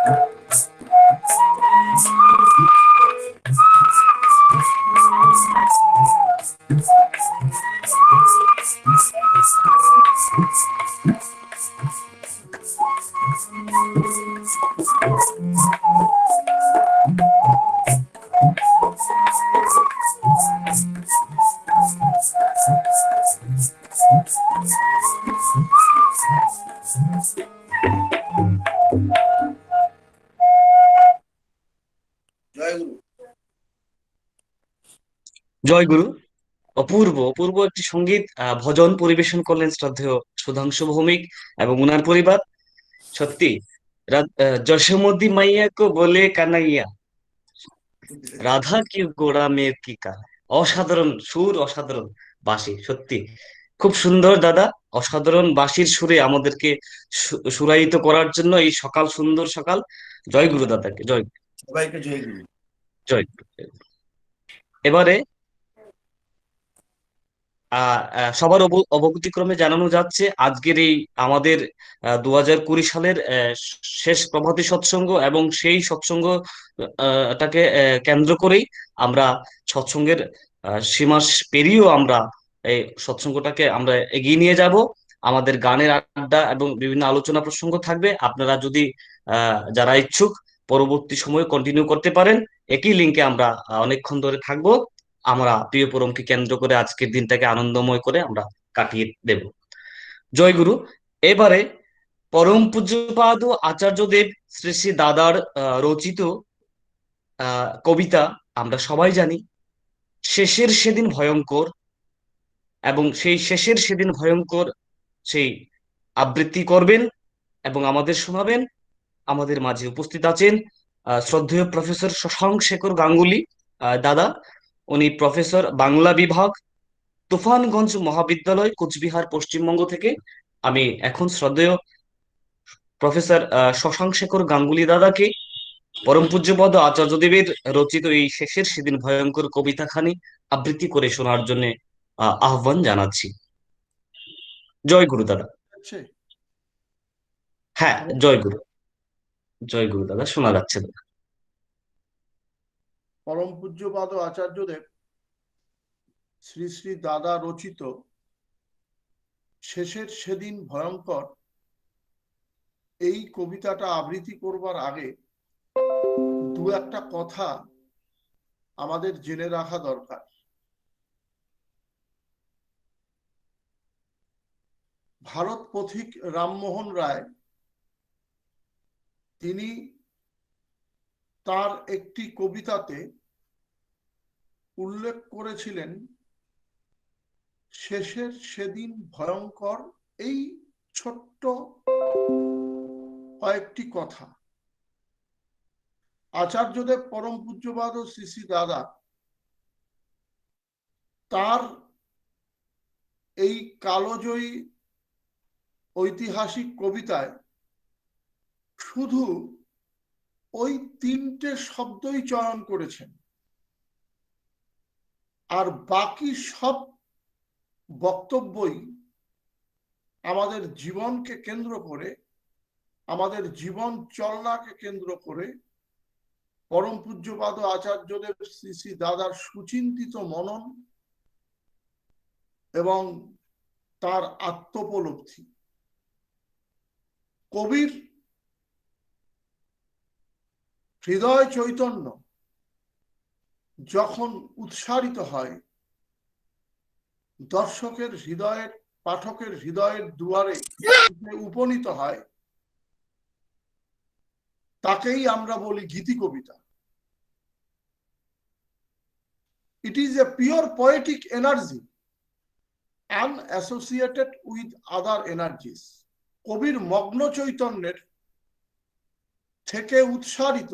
জয়গুরু। জয়গুরু। অপূর্ব অপূর্ব একটি সঙ্গীত ভজন পরিবেশন করলেন শ্রদ্ধেয় সুধাংশু ভৌমিক এবং উনার পরিবার। সত্যি যশোমতী মাইয়া কো বলে কানাইয়া, রাধা কি গোড়া মেয়ের কি কার। অসাধারণ সুর, অসাধারণ বাঁশি, সত্যি খুব সুন্দর দাদা। অসাধারণ বাঁশির সুরে আমাদেরকে সুরায়িত করার জন্য এই সকাল, সুন্দর সকাল। জয় গুরু দাদাকে, জয় সবাইকে জয়গুরু। জয় গুরু। এবারে সবার অবগতিক্রমে জানানো যাচ্ছে আজকের এই আমাদের 2020 সালের শেষ প্রভাতী সৎসঙ্গ, এবং সেই সৎসঙ্গ টাকে কেন্দ্র করেই আমরা সৎসঙ্গের সীমা পেরিয়েও আমরা এই সৎসঙ্গটাকে আমরা এগিয়ে নিয়ে যাব। আমাদের গানের আড্ডা এবং বিভিন্ন আলোচনা প্রসঙ্গ থাকবে। আপনারা যদি যারা ইচ্ছুক পরবর্তী সময়ে কন্টিনিউ করতে পারেন। একই লিঙ্কে আমরা অনেকক্ষণ ধরে থাকবো। আমরা প্রিয় পরমকে কেন্দ্র করে আজকের দিনটাকে আনন্দময় করে আমরা কাটিয়ে দেব। জয় গুরু। এবারে পরম পূজ্যপাদ আচার্যদেব শ্রী শ্রী দাদার রচিত কবিতা আমরা সবাই জানি, শেষের সেদিন ভয়ঙ্কর, এবং সেই শেষের সেদিন ভয়ঙ্কর সেই আবৃত্তি করবেন এবং আমাদের শোনাবেন। আমাদের মাঝে উপস্থিত আছেন শ্রদ্ধেয় প্রফেসর শশাঙ্ক শেখর গাঙ্গুলি দাদা। উনি প্রফেসর বাংলা বিভাগ, তুফানগঞ্জ মহাবিদ্যালয়, কোচবিহার, পশ্চিমবঙ্গ থেকে। আমি এখন শ্রদ্ধেয় প্রফেসর শশাঙ্ক শেখর গাঙ্গুলি দাদাকে পরম পূজ্যপদ আচার্যদেবের রচিত এই শেষের সেদিন ভয়ঙ্কর কবিতাখানি আবৃত্তি করে শোনার জন্য আহ্বান জানাচ্ছি। জয় গুরু দাদা। হ্যাঁ, জয় গুরু। জয় গুরু দাদা, শোনা যাচ্ছে দাদা। পরম পূজ্যপাদ আচার্যদেব শ্রী শ্রী দাদা রচিত শেষের সেদিন ভয়ঙ্কর এই কবিতাটা আবৃত্তি করবার আগে দু একটা কথা আমাদের জেনে রাখা দরকার। ভারত পথিক রামমোহন রায় তিনি তার একটি কবিতাতে উল্লেখ করেছিলেন শেষের সেদিন ভয়ঙ্কর এই ছোট্ট কয়েকটি কথা। আচার্যদেব পরম পূজ্যপাদ শ্রী শ্রী দাদা তার এই কালজয়ী ঐতিহাসিক কবিতায় শুধু ওই তিনটে শব্দই চয়ন করেছেন, আর বাকি সব বক্তব্যই আমাদের জীবনকে কেন্দ্র করে, আমাদের জীবন চলনাকে কেন্দ্র করে পরম পূজ্যপাদ আচার্যদেব শ্রী শ্রী দাদার সুচিন্তিত মনন এবং তার আত্মোপলব্ধি। কবির হৃদয় চৈতন্য যখন উৎসারিত হয়, দর্শকের হৃদয়ের, পাঠকের হৃদয়ের দুয়ারে উপনীত হয়, তাকেই আমরা বলি গীতি কবিতা। It is a pure poetic energy unassociated with other energies. কবির মগ্ন চৈতন্যের থেকে উৎসারিত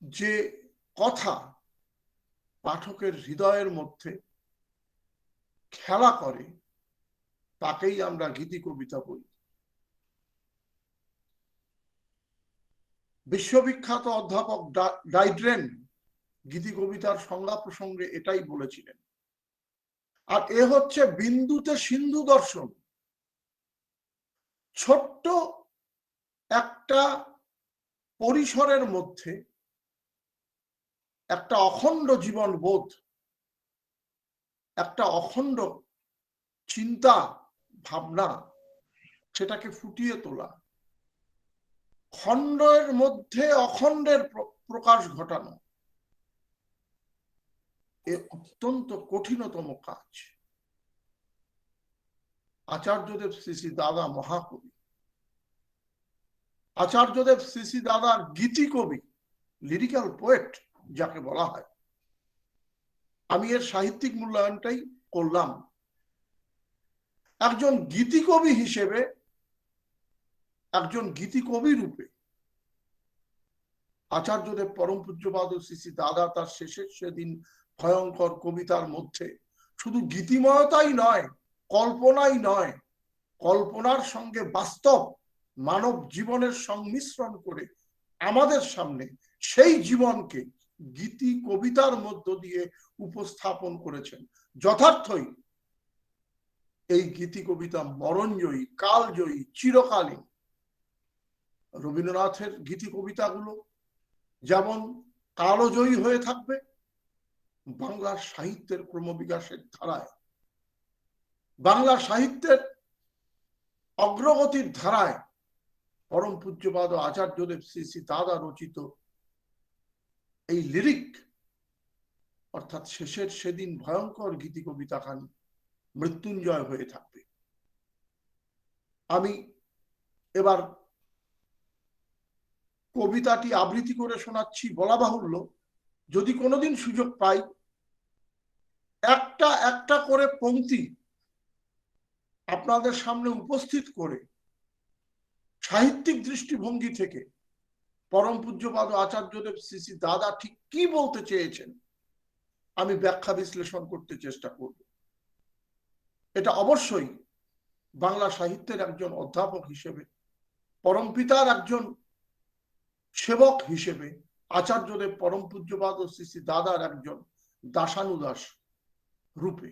যে কথা পাঠকের হৃদয়ের মধ্যে খেলা করে, তাকেই আমরা গীতি কবিতা বলি। বিশ্ববিখ্যাত অধ্যাপক ডাইড্রেন গীতি কবিতার সংজ্ঞা প্রসঙ্গে এটাই বলেছিলেন। আর এ হচ্ছে বিন্দুতে সিন্ধু দর্শন। ছোট্ট একটা পরিসরের মধ্যে একটা অখণ্ড জীবন বোধ, একটা অখণ্ড চিন্তা ভাবনা, সেটাকে ফুটিয়ে তোলা, খণ্ডের মধ্যে অখণ্ডের প্রকাশ ঘটানো, এ অত্যন্ত কঠিনতম কাজ। আচার্যদেব শ্রী শ্রী দাদা মহাকবি, আচার্যদেব শ্রী শ্রী দাদা গীতি কবি, লিরিক্যাল পোয়েট যাকে বলা হয়। আমি এর সাহিত্যিক মূল্যায়নটাই করলাম। একজন গীতি কবি হিসেবে, একজন গীতি কবি রূপে আচার্যদেব পরম পূজ্যপাদ শ্রী শ্রী দাদা তার শেষের সেদিন ভয়ঙ্কর কবিতার মধ্যে শুধু গীতিময়তাই নয়, কল্পনাই নয়, কল্পনার সঙ্গে বাস্তব মানব জীবনের সংমিশ্রণ করে আমাদের সামনে সেই জীবনকে গীতি কবিতার মধ্য দিয়ে উপস্থাপন করেছেন। যথার্থই এই গীতি কবিতা মরণজয়ী, কালজয়ী, চিরকালীন। রবীন্দ্রনাথের গীতি কবিতাগুলো যেমন কালজয়ী হয়ে থাকবে, বাংলা সাহিত্যের ক্রমবিকাশের ধারায়, বাংলা সাহিত্যের অগ্রগতির ধারায় পরম পূজ্যপাদ আচার্যদেব শ্রী শ্রী দাদা রচিত এই লিরিক, অর্থাৎ শেষের সেদিন ভয়ঙ্কর গীতি কবিতাখানি মৃত্যুঞ্জয় হয়ে থাকবে। আমি এবার কবিতাটি আবৃত্তি করে শোনাচ্ছি। বলা বাহুল্য, যদি কোনোদিন সুযোগ পাই, একটা একটা করে পংক্তি আপনাদের সামনে উপস্থিত করে সাহিত্যিক দৃষ্টিভঙ্গি থেকে পরম পূজ্যপাদ আচার্যদেব শ্রী শ্রী দাদা ঠিক কি বলতে চেয়েছেন আমি ব্যাখ্যা বিশ্লেষণ করতে চেষ্টা করব। এটা অবশ্যই বাংলা সাহিত্যের একজন অধ্যাপক হিসেবে, পরম পিতার একজন সেবক হিসেবে, আচার্যদেব পরম পূজ্যপাদ শ্রী শ্রী দাদার একজন দাসানুদাস রূপে।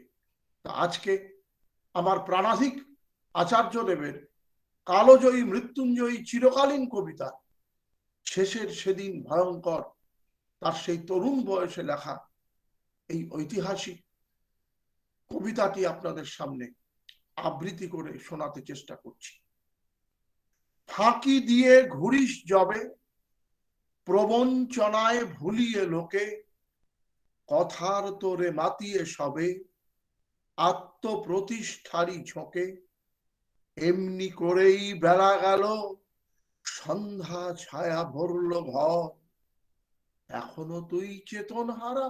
তা আজকে আমার প্রাণাধিক আচার্যদেবের কালজয়ী, মৃত্যুঞ্জয়ী, চিরকালীন কবিতা শেষের সেদিন ভয়ঙ্কর, তার সেই তরুণ বয়সে লেখা এই ঐতিহাসিক কবিতাটি আপনাদের সামনে আবৃত্তি করে শোনাতে চেষ্টা করছি। ফাঁকি দিয়ে ঘুরিস যবে, প্রবঞ্চনায় ভুলিয়ে লোকে, কথার তোরে মাতিয়ে সবে, আত্মপ্রতিষ্ঠারই ঝোঁকে, এমনি করেই বেলা গেল, সন্ধ্যা ছায়া ভরল ঘর, এখনো তুই চেতন হারা,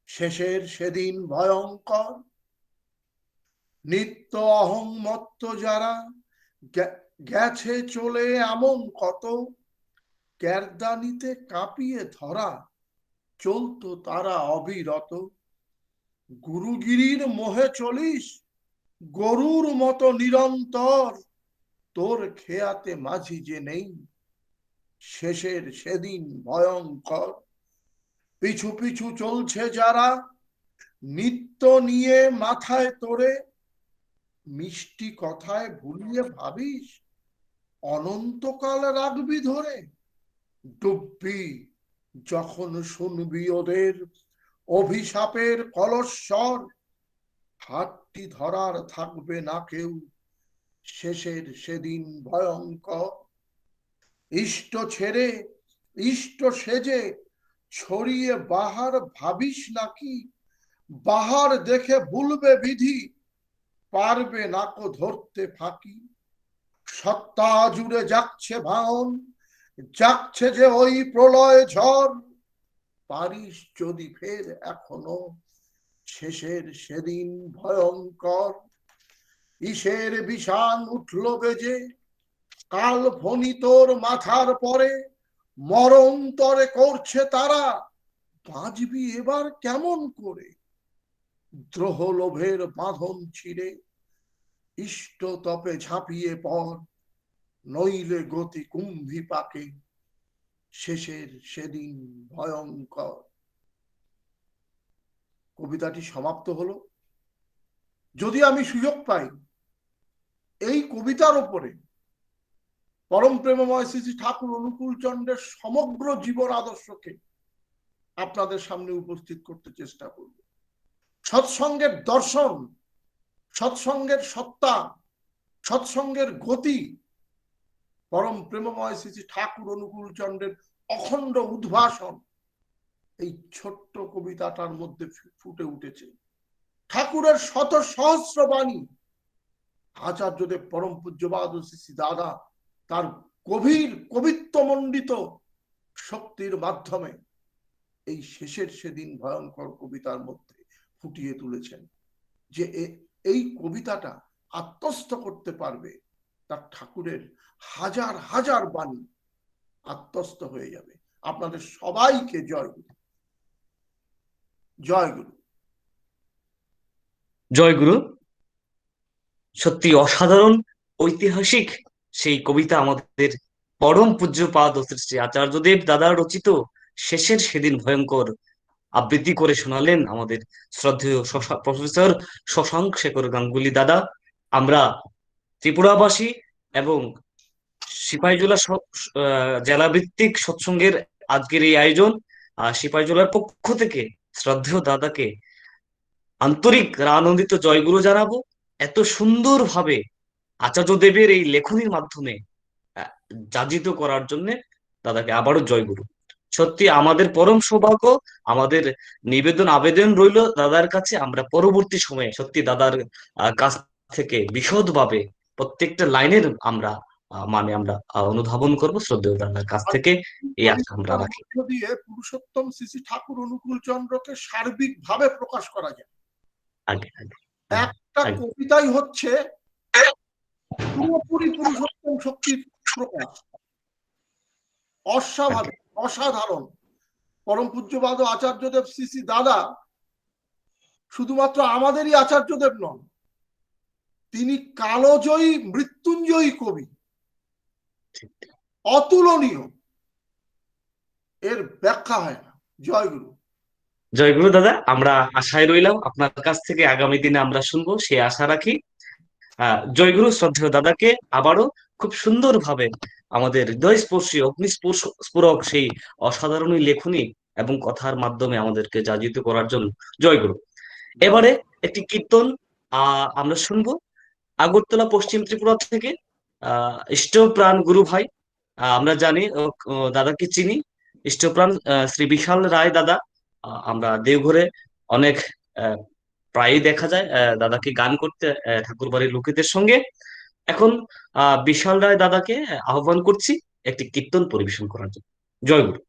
শেষের সেদিন ভয়ঙ্কর, নিত্য অহংমত্ত যারা, গেছে চলে এমন কত, ক্যারদানিতে কাঁপিয়ে ধরা, চলতো তারা অবিরত, গুরুগিরির মোহে চলিস, গরুর মতো নিরন্তর, তোর খেয়াতে মাঝি যে নেই, শেষের সেদিন ভয়ঙ্কর, পিছু পিছু চলছে যারা, নিত্য নিয়ে মাথায় তোরে, মিষ্টি কথায় ভুলিয়ে ভাবিস, অনন্তকাল রাখবি ধরে, ডুববি যখন শুনবি ওদের অভিশাপের কলস্বর, হাতটি ধরার থাকবে না কেউ, শেষের সেদিন ভয়ঙ্কর, ইষ্ট ছেড়ে ইষ্ট সেজে ছড়িয়ে বাহার ভাবিস নাকি, বাহার দেখে ভুলবে বিধি, পারবে নাকো ধরতে ফাঁকি, সত্তা জুড়ে যাচ্ছে ভাঙন, যাচ্ছে যে ওই প্রলয় ঝড়, পারিস যদি ফের এখনো, শেষের সেদিন ভয়ঙ্কর, ইসের বিষাণ উঠল বেজে, কাল ফণি তোর মাথার পরে, মরণ তরে করছে তারা, বাঁচবি এবার কেমন করে, দ্রোহ লোভের বাঁধন ছিঁড়ে, ইষ্ট তপে ঝাঁপিয়ে পর, নইলে গতি কুম্ভী পাকে, শেষের সেদিন ভয়ঙ্কর। কবিতাটি সমাপ্ত হলো। যদি আমি সুযোগ পাই এই কবিতার উপরে পরম প্রেমময় শ্রী শ্রী ঠাকুর অনুকূল চন্দ্রের সমগ্র জীবন আদর্শকে আপনাদের সামনে উপস্থিত করতে চেষ্টা করব। সৎসঙ্গের দর্শন, সৎসঙ্গের সত্তা, সৎসঙ্গের গতি, পরম প্রেমময় শ্রী শ্রী ঠাকুর অনুকূল চন্দ্রের অখণ্ড উদ্ভাসন এই ছোট্ট কবিতাটার মধ্যে ফুটে উঠেছে। ঠাকুরের শত সহস্র বাণী আচার্যদেব পরম পূজ্যপাদ শ্রী শ্রী দাদা তার গভীর কবিত্বমণ্ডিত শক্তির মাধ্যমে এই শেষের সেদিন ভয়ঙ্কর কবিতার মধ্যে ফুটিয়ে তুলেছেন যে এই কবিতাটা আত্মস্থ করতে পারবে তার ঠাকুরের হাজার হাজার বাণী আত্মস্থ হয়ে যাবে। আপনাদের সবাইকে জয় গুরু, জয় গুরু, জয় গুরু। সত্যি অসাধারণ ঐতিহাসিক সেই কবিতা আমাদের পরম পূজ্যপাদ শ্রী শ্রী আচার্যদেব দাদা রচিত শেষের সেদিন ভয়ঙ্কর আবৃত্তি করে শোনালেন আমাদের শ্রদ্ধেয় প্রফেসর শশাঙ্ক শেখর গাঙ্গুলি দাদা। আমরা ত্রিপুরাবাসী এবং সিপাহীজলা জেলা ভিত্তিক সৎসঙ্গের আজকের এই আয়োজন সিপাহীজলার পক্ষ থেকে শ্রদ্ধেয় দাদাকে আন্তরিক আনন্দিত জয়গুরু জানাবো। এত সুন্দরভাবে আচার্যদেবের এই লেখনীর মাধ্যমে যাজিত করার জন্য দাদাকে আবারও জয়গুরু। সত্যি আমাদের পরম সৌভাগ্য, আমাদের নিবেদন আবেদন রইল দাদার কাছে, আমরা পরবর্তী সময়ে সত্যি দাদার কাছ থেকে বিশদভাবে প্রত্যেকটা লাইনের আমরা আমরা অনুধাবন করবো শ্রদ্ধেয় দাদার কাছ থেকে। এই আশা আমরা রাখি। দিয়ে পুরুষোত্তম শ্রী শ্রী ঠাকুর অনুকূল চন্দ্রকে সার্বিক ভাবে প্রকাশ করা যায়। একটা কবিতাই হচ্ছে পুরোপুরি পুরুষোত্তম শক্তির প্রকাশ। অস্বাভাবিক, অসাধারণ। পরম পূজ্যপাদ আচার্যদেব শ্রী শ্রী দাদা শুধুমাত্র আমাদেরই আচার্যদেব নন, তিনি কালজয়ী মৃত্যুঞ্জয়ী কবি, অতুলনীয়, এর ব্যাখ্যা হয় না। জয় গুরু, জয় গুরু দাদা। আমরা আশায় রইলাম আপনার কাছ থেকে আগামী দিনে আমরা শুনবো, সে আশা রাখি। জয় গুরু। শ্রদ্ধেয় দাদাকে আবারও খুব সুন্দরভাবে আমাদের হৃদয়স্পর্শী অগ্নিস্ফুরক সেই অসাধারণ লেখনী এবং কথার মাধ্যমে আমাদেরকে যাজিত করার জন্য জয় গুরু। এবারে একটি কীর্তন আমরা শুনবো আগরতলা পশ্চিম ত্রিপুরা থেকে ইষ্টপ্রাণ গুরু ভাই। আমরা জানি দাদাকে চিনি, ইষ্টপ্রাণ শ্রী বিশাল রায় দাদা। আমরা দেওঘরে অনেক প্রায়ই দেখা যায় দাদাকে গান করতে ঠাকুর বাড়ির লোকেদের সঙ্গে। এখন বিশাল রায় দাদাকে আহ্বান করছি একটি কীর্তন পরিবেশন করার জন্য। জয় গুরু।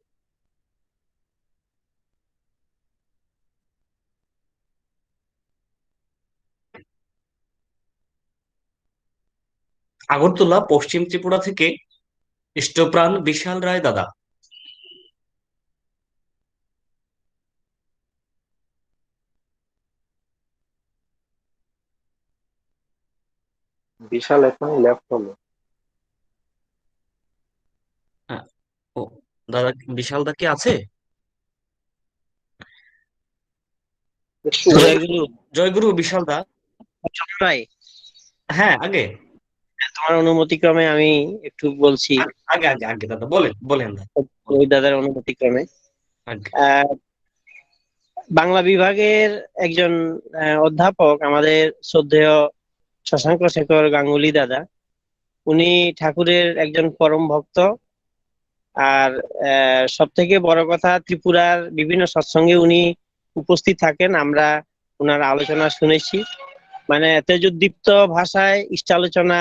আগরতলা পশ্চিম ত্রিপুরা থেকে ইষ্টপ্রাণ বিশাল রায় দাদা। বিশাল এখনই লেফট হলো। হ্যাঁ, ও দাদা বিশাল দা কি আছে? জয় গুরু বিশাল দা। হ্যাঁ, আগে তোমার অনুমতি ক্রমে আমি একটু বলছি। আগে আগে আগে দাদা বলেন বলেন। ওই দাদার অনুমতি ক্রমে বাংলা বিভাগের একজন অধ্যাপক আমাদের শ্রদ্ধেয় শশাঙ্ক শেখর গাঙ্গুলি দাদা, উনি ঠাকুরের একজন পরম ভক্ত। আর সব থেকে বড় কথা, ত্রিপুরার বিভিন্ন সৎসঙ্গে উনি উপস্থিত থাকেন, আমরা ওনার আলোচনা শুনেছি। মানে তেজোদ্দীপ্ত ভাষায় ইষ্টালোচনা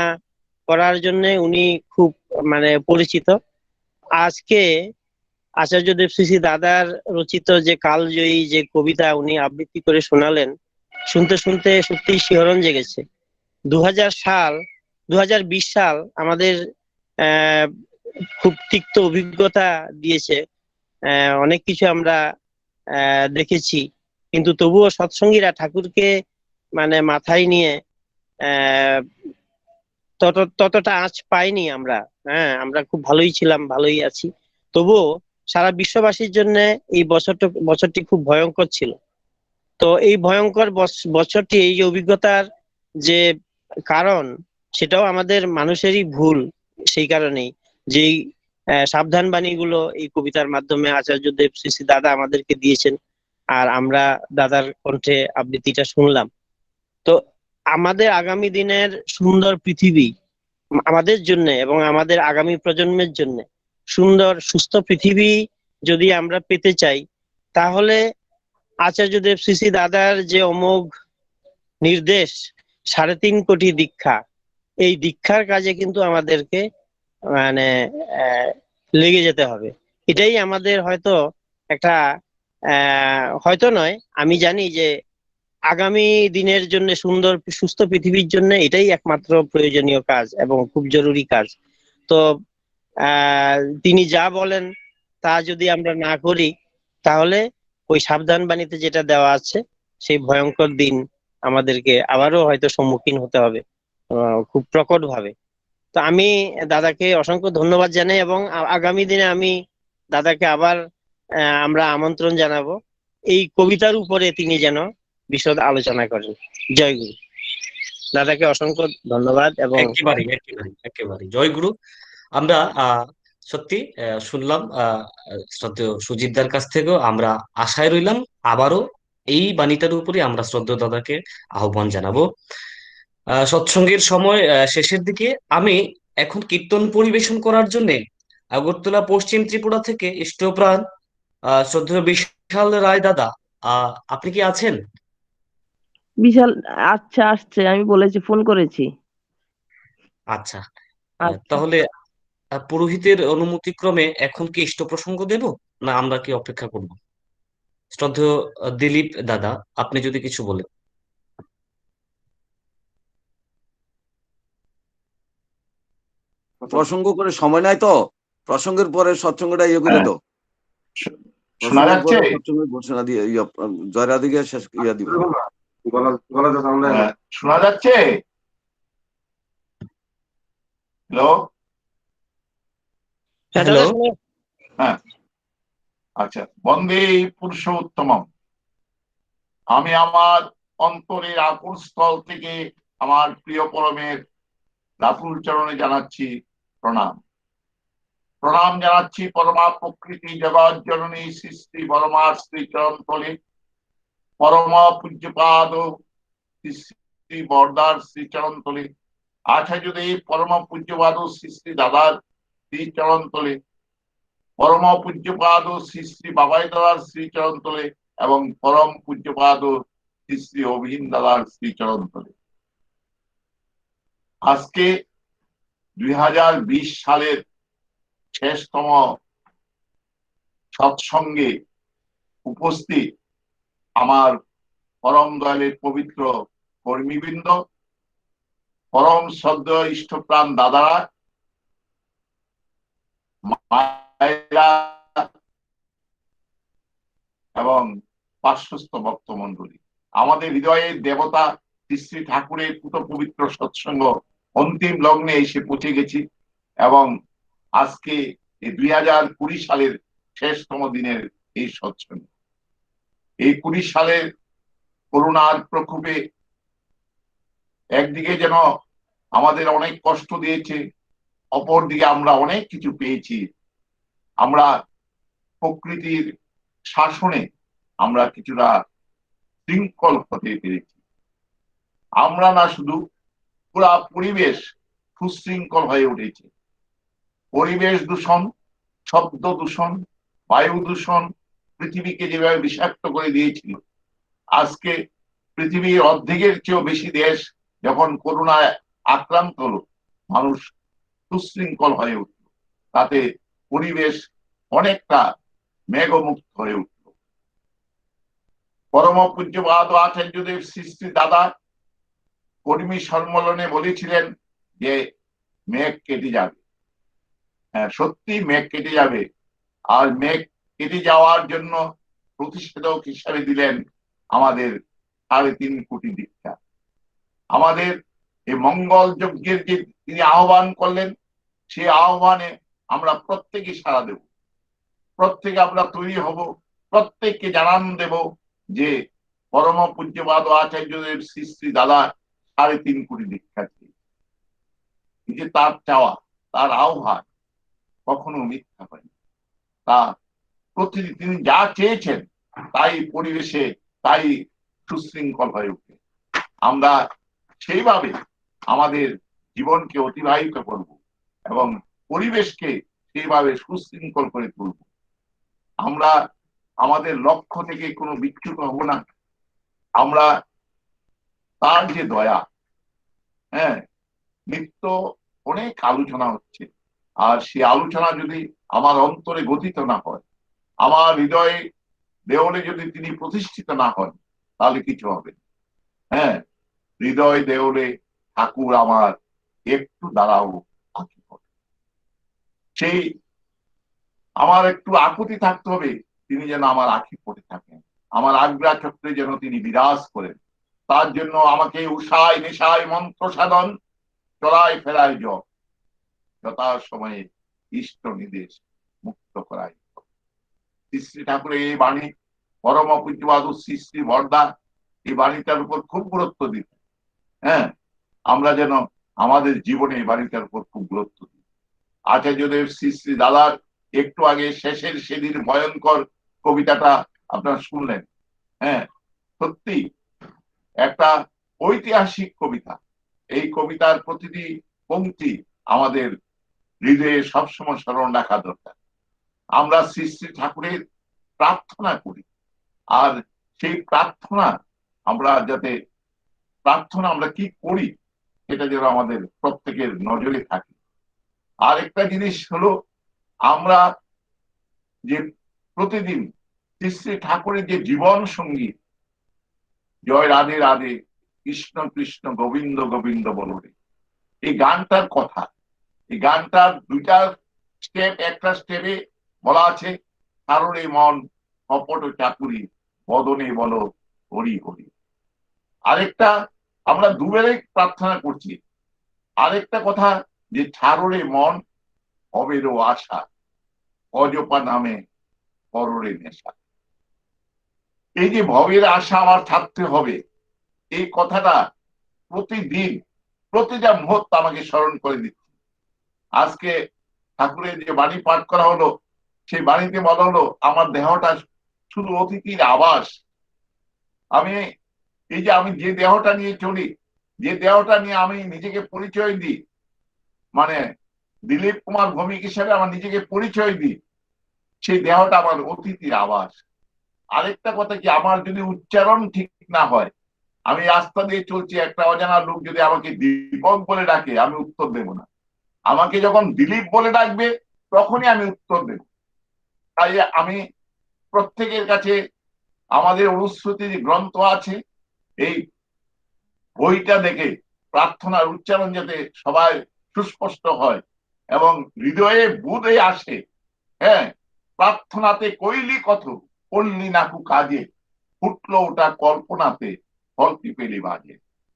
করার জন্য উনি খুব পরিচিত। আজকে আচার্যদেব শ্রী শ্রী দাদার রচিত যে কালজয়ী যে কবিতা উনি আবৃত্তি করে শোনালেন, শুনতে শুনতে সত্যি শিহরণ জেগেছে। 2020 সাল আমাদের খুব তিক্ত অভিজ্ঞতা দিয়েছে, অনেক কিছু আমরা দেখেছি, কিন্তু তবুও সৎসঙ্গীরা ঠাকুরকে মাথায় নিয়ে ততটা আঁচ পাইনি আমরা। আমরা খুব ভালোই ছিলাম, ভালোই আছি। তবুও সারা বিশ্ববাসীর জন্য এই বছরটি খুব ভয়ঙ্কর ছিল। তো এই ভয়ঙ্কর বছরটি, এই যে অভিজ্ঞতার যে কারণ, সেটাও আমাদের মানুষেরই ভুল। সেই কারণেই যেই সাবধান বাণীগুলো এই কবিতার মাধ্যমে আচার্যদেব শ্রী শ্রী দাদা আমাদেরকে দিয়েছেন, আর আমরা দাদার কণ্ঠে আবৃত্তিটা শুনলাম। তো আমাদের আগামী দিনের সুন্দর পৃথিবী, আমাদের জন্য এবং আমাদের আগামী প্রজন্মের জন্য সুন্দর সুস্থ পৃথিবী যদি আমরা পেতে চাই, তাহলে আচার্যদেব শ্রী শ্রী দাদার যে অমোঘ নির্দেশ 3.5 কোটি দীক্ষা, এই দীক্ষার কাজে কিন্তু আমাদেরকে মানে লেগে যেতে হবে। এটাই আমাদের হয়তো একটা হয়তো নয়, আমি জানি যে আগামী দিনের জন্য সুন্দর সুস্থ পৃথিবীর জন্য এটাই একমাত্র প্রয়োজনীয় কাজ এবং খুব জরুরি কাজ। তো তিনি যা বলেন তা যদি আমরা না করি, তাহলে ওই সাবধান বাণীতে যেটা দেওয়া আছে সেই ভয়ঙ্কর দিন আমাদেরকে আবারও হয়তো সম্মুখীন হতে হবে খুব প্রকট ভাবে। তো আমি দাদাকে অসংখ্য ধন্যবাদ জানাই এবং আগামী দিনে আমি দাদাকে আবার আমরা আমন্ত্রণ জানাবো এই কবিতার উপরে তিনি যেন বিশদ আলোচনা করেন। জয় গুরু। দাদাকে অসংখ্য ধন্যবাদ। এবং একেবারে জয় গুরু। আমরা সত্যি শুনলাম শ্রদ্ধেয় সুজিতদার কাছ থেকেও, আমরা আশায় রইলাম আবারও এই বাণীটার উপরে আমরা শ্রদ্ধেয় দাদাকে আহ্বান জানাবো। সৎসঙ্গের সময় শেষের দিকে আমি এখন কীর্তন পরিবেশন করার জন্য আগরতলা পশ্চিম ত্রিপুরা থেকে ইষ্টপ্রাণ শ্রদ্ধেয় বিশাল রায় দাদা, আপনি কি আছেন? বিশাল আচ্ছা আসছে, আমি বলেছি, ফোন করেছি। আচ্ছা, তাহলে পুরোহিতের অনুমতিক্রমে এখন কি ইষ্ট প্রসঙ্গ দেব, না আমরা কি অপেক্ষা করব? শ্রদ্ধেয় দিলীপ দাদা, আপনি যদি কিছু বলেন। প্রসঙ্গ করে সময় নাই তো, প্রসঙ্গের পরে সৎসঙ্গটা ইয়ে করে দাও। শোনা যাচ্ছে? সৎসঙ্গের ঘোষণা দিয়ে জয়রাদিকে শেষ ইয়া দিব। শোনা যাচ্ছে? Hello hello. হ্যাঁ, আচ্ছা। বন্দে পুরুষোত্তমম। আমি আমার অন্তরের আকুল স্থল থেকে আমার প্রিয় পরমের রাতুল চরণে জানাচ্ছি প্রণাম। প্রণাম জানাচ্ছি পরমা প্রকৃতি জগৎ জননী শ্রী শ্রী বরমার শ্রী চরণ তলে, পরমা পূজ্যপাদ শ্রী শ্রী বরদার শ্রী চরণ তলে, আচার্যদেব পরমা পূজ্যপাদ শ্রী শ্রী দাদার শ্রী চরণ তলে, পরম পূজ্যপাদ শ্রী শ্রী বাবাই দাদার শ্রী চরণ তলে এবং পরম পূজ্যপাদ শ্রী শ্রী অভিন দাদার শ্রী চরণ তলে। আজকে 2020 সালের শেষতম সৎসঙ্গে উপস্থিত আমার পরম দয়ালের পবিত্র কর্মীবৃন্দ, পরম শ্রদ্ধেয় ইষ্টপ্রাণ দাদারা, মায়েরা এবং পার্শ্বস্থ ভক্ত মন্ডলী, আমাদের হৃদয়ের দেবতা শ্রী শ্রী ঠাকুরের পুত পবিত্র সৎসঙ্গ অন্তিম লগ্নে এসে পৌঁছে গেছি এবং আজকে এই 2020 সালের শেষতম দিনের এই সৎসঙ্গ, এই 20 সালের করোনার প্রকোপে একদিকে যেন আমাদের অনেক কষ্ট দিয়েছে, অপরদিকে আমরা অনেক কিছু পেয়েছি। আমরা প্রকৃতির শাসনে আমরা কিছুটা শৃঙ্খল হতে পেরেছি। আমরা না শুধু, পুরা পরিবেশ সুশৃঙ্খল হয়ে উঠেছে। পরিবেশ দূষণ, শব্দ দূষণ, বায়ু দূষণ পৃথিবীকে যেভাবে বিষাক্ত করে দিয়েছিল, আজকে পৃথিবীর অর্ধেকের চেয়েও বেশি দেশ যখন করোনায় আক্রান্ত হলো, মানুষ সুশৃঙ্খল হয়ে উঠল, তাতে পরিবেশ অনেকটা মেঘমুক্ত হয়ে উঠল। পরম পূজ্যপাদ আচার্যদেব শ্রী শ্রী দাদা কর্মী সম্মেলনে বলেছিলেন যে মেঘ কেটে যাবে। হ্যাঁ, সত্যি মেঘ কেটে যাবে। আর মেঘ কেটে যাওয়ার জন্য প্রতিষেধক হিসাবে দিলেন আমাদের 3.5 কোটি দীক্ষা। আমাদের এই মঙ্গল যজ্ঞের যে তিনি আহ্বান করলেন, সেই আহ্বানে আমরা প্রত্যেকে সাড়া দেব, প্রত্যেকে আমরা তৈরি হব, প্রত্যেককে জানান দেব যে পরম পূজ্যপাদ আচার্যদেব শ্রী শ্রী দাদা 3.5 কোটি দীক্ষা, এই যে তার চাওয়া, তার আহ্বান কখনো মিথ্যা হয়নি। তা প্রতিদিন তিনি যা চেয়েছেন তাই পরিবেশে তাই সুশৃঙ্খল হয়ে উঠে। আমরা সেইভাবে আমাদের জীবনকে অতিবাহিত করব এবং পরিবেশকে সেইভাবে সুশৃঙ্খল করে তুলব। আমরা আমাদের লক্ষ্য থেকে কোনো বিচ্যুত হব না। আমরা তার যে দয়া, হ্যাঁ, নিত্য অনেক আলোচনা হচ্ছে, আর সেই আলোচনা যদি আমার অন্তরে গঠিত না হয়, আমার হৃদয়ে দেওয়ালে যদি তিনি প্রতিষ্ঠিত না হন, তাহলে কিছু হবে না। হ্যাঁ, হৃদয় দেওয়ালে ঠাকুর আমার একটু দাঁড়াও আঁকি হবে। সেই আমার একটু আকুতি থাকতে হবে, তিনি যেন আমার আঁখি পড়ে থাকেন, আমার আগ্রা চক্রে যেন তিনি বিরাজ করেন। তার জন্য আমাকে উষায় নেশায় মন্ত্র সাধন, চড়াই ফেরাই যথা সময়ে ইষ্ট নির্দেশ মুক্ত করাই। শ্রী শ্রী ঠাকুরের এই বাণী, পরম পূজ্যপাদ শ্রী শ্রী বরদা এই বাণীটার উপর খুব গুরুত্ব দিত। হ্যাঁ, আমরা যেন আমাদের জীবনে এই বাণীটার উপর খুব গুরুত্ব দিই। আচার্যদেব শ্রী শ্রী দাদার একটু আগে শেষের সেদিন ভয়ঙ্কর কবিতাটা আপনারা শুনলেন। হ্যাঁ, সত্যি একটা ঐতিহাসিক কবিতা। এই কবিতার প্রতিটি পংক্তি আমাদের হৃদয়ে সবসময় স্মরণ রাখা দরকার। আমরা শ্রী শ্রী ঠাকুরের প্রার্থনা করি, আর সেই প্রার্থনা আমরা আমরা কি করি সেটা যেন আমাদের প্রত্যেকের নজরে থাকে। আর একটা জিনিস হলো, আমরা যে প্রতিদিন শ্রী শ্রী ঠাকুরের যে জীবন সঙ্গীত, জয় রাধে রাধে কৃষ্ণ কৃষ্ণ গোবিন্দ গোবিন্দ বলরে, এই গানটার কথা, এই গানটার দুইটা স্টেপ, একটা স্টেপে বলা আছে কারোর মন কপট চাকুরি বদনে বলো হরি হরি। আরেকটা আমরা দুবেলে প্রার্থনা করছি, আরেকটা কথা যে ছাড়রে মন হবেরও আশা, অজপা নামে পররে নেশা। এই যে ভবের আশা আমার থাকতে হবে, এই কথাটা প্রতিদিন প্রতিটা মুহূর্ত আমাকে স্মরণ করে দিচ্ছে। আজকে ঠাকুরের যে বাণী পাঠ করা হলো, সেই বাণীতে বলা হলো আমার দেহটা শুধু অতিথির আবাস। আমি যে দেহটা নিয়ে চলি, যে দেহটা নিয়ে আমি নিজেকে পরিচয় দিই, মানে দিলীপ কুমার ভৌমিক হিসেবে আমার নিজেকে পরিচয় দিই, সেই দেহটা আমার অতিথির আবাস। আরেকটা কথা কি, আমার যদি উচ্চারণ ঠিক না হয়, আমি রাস্তা দিয়ে চলছি, একটা অজানা লোক যদি আমাকে দীপক বলে ডাকে, আমি উত্তর দেব না। আমাকে যখন দিলীপ বলে ডাকবে তখনই আমি উত্তর দেব। তাই আমি প্রত্যেকের কাছে, আমাদের অনুশ্রুতি যে গ্রন্থ আছে, এই বইটা দেখে প্রার্থনার উচ্চারণ যাতে সবাই সুস্পষ্ট হয় এবং হৃদয়ে বুধে আসে। হ্যাঁ, প্রার্থনাতে কইলি কত, করলি নাকু কাজে, ফুটলো ওটা কল্পনাতে, ফলটি পেলি বাজে।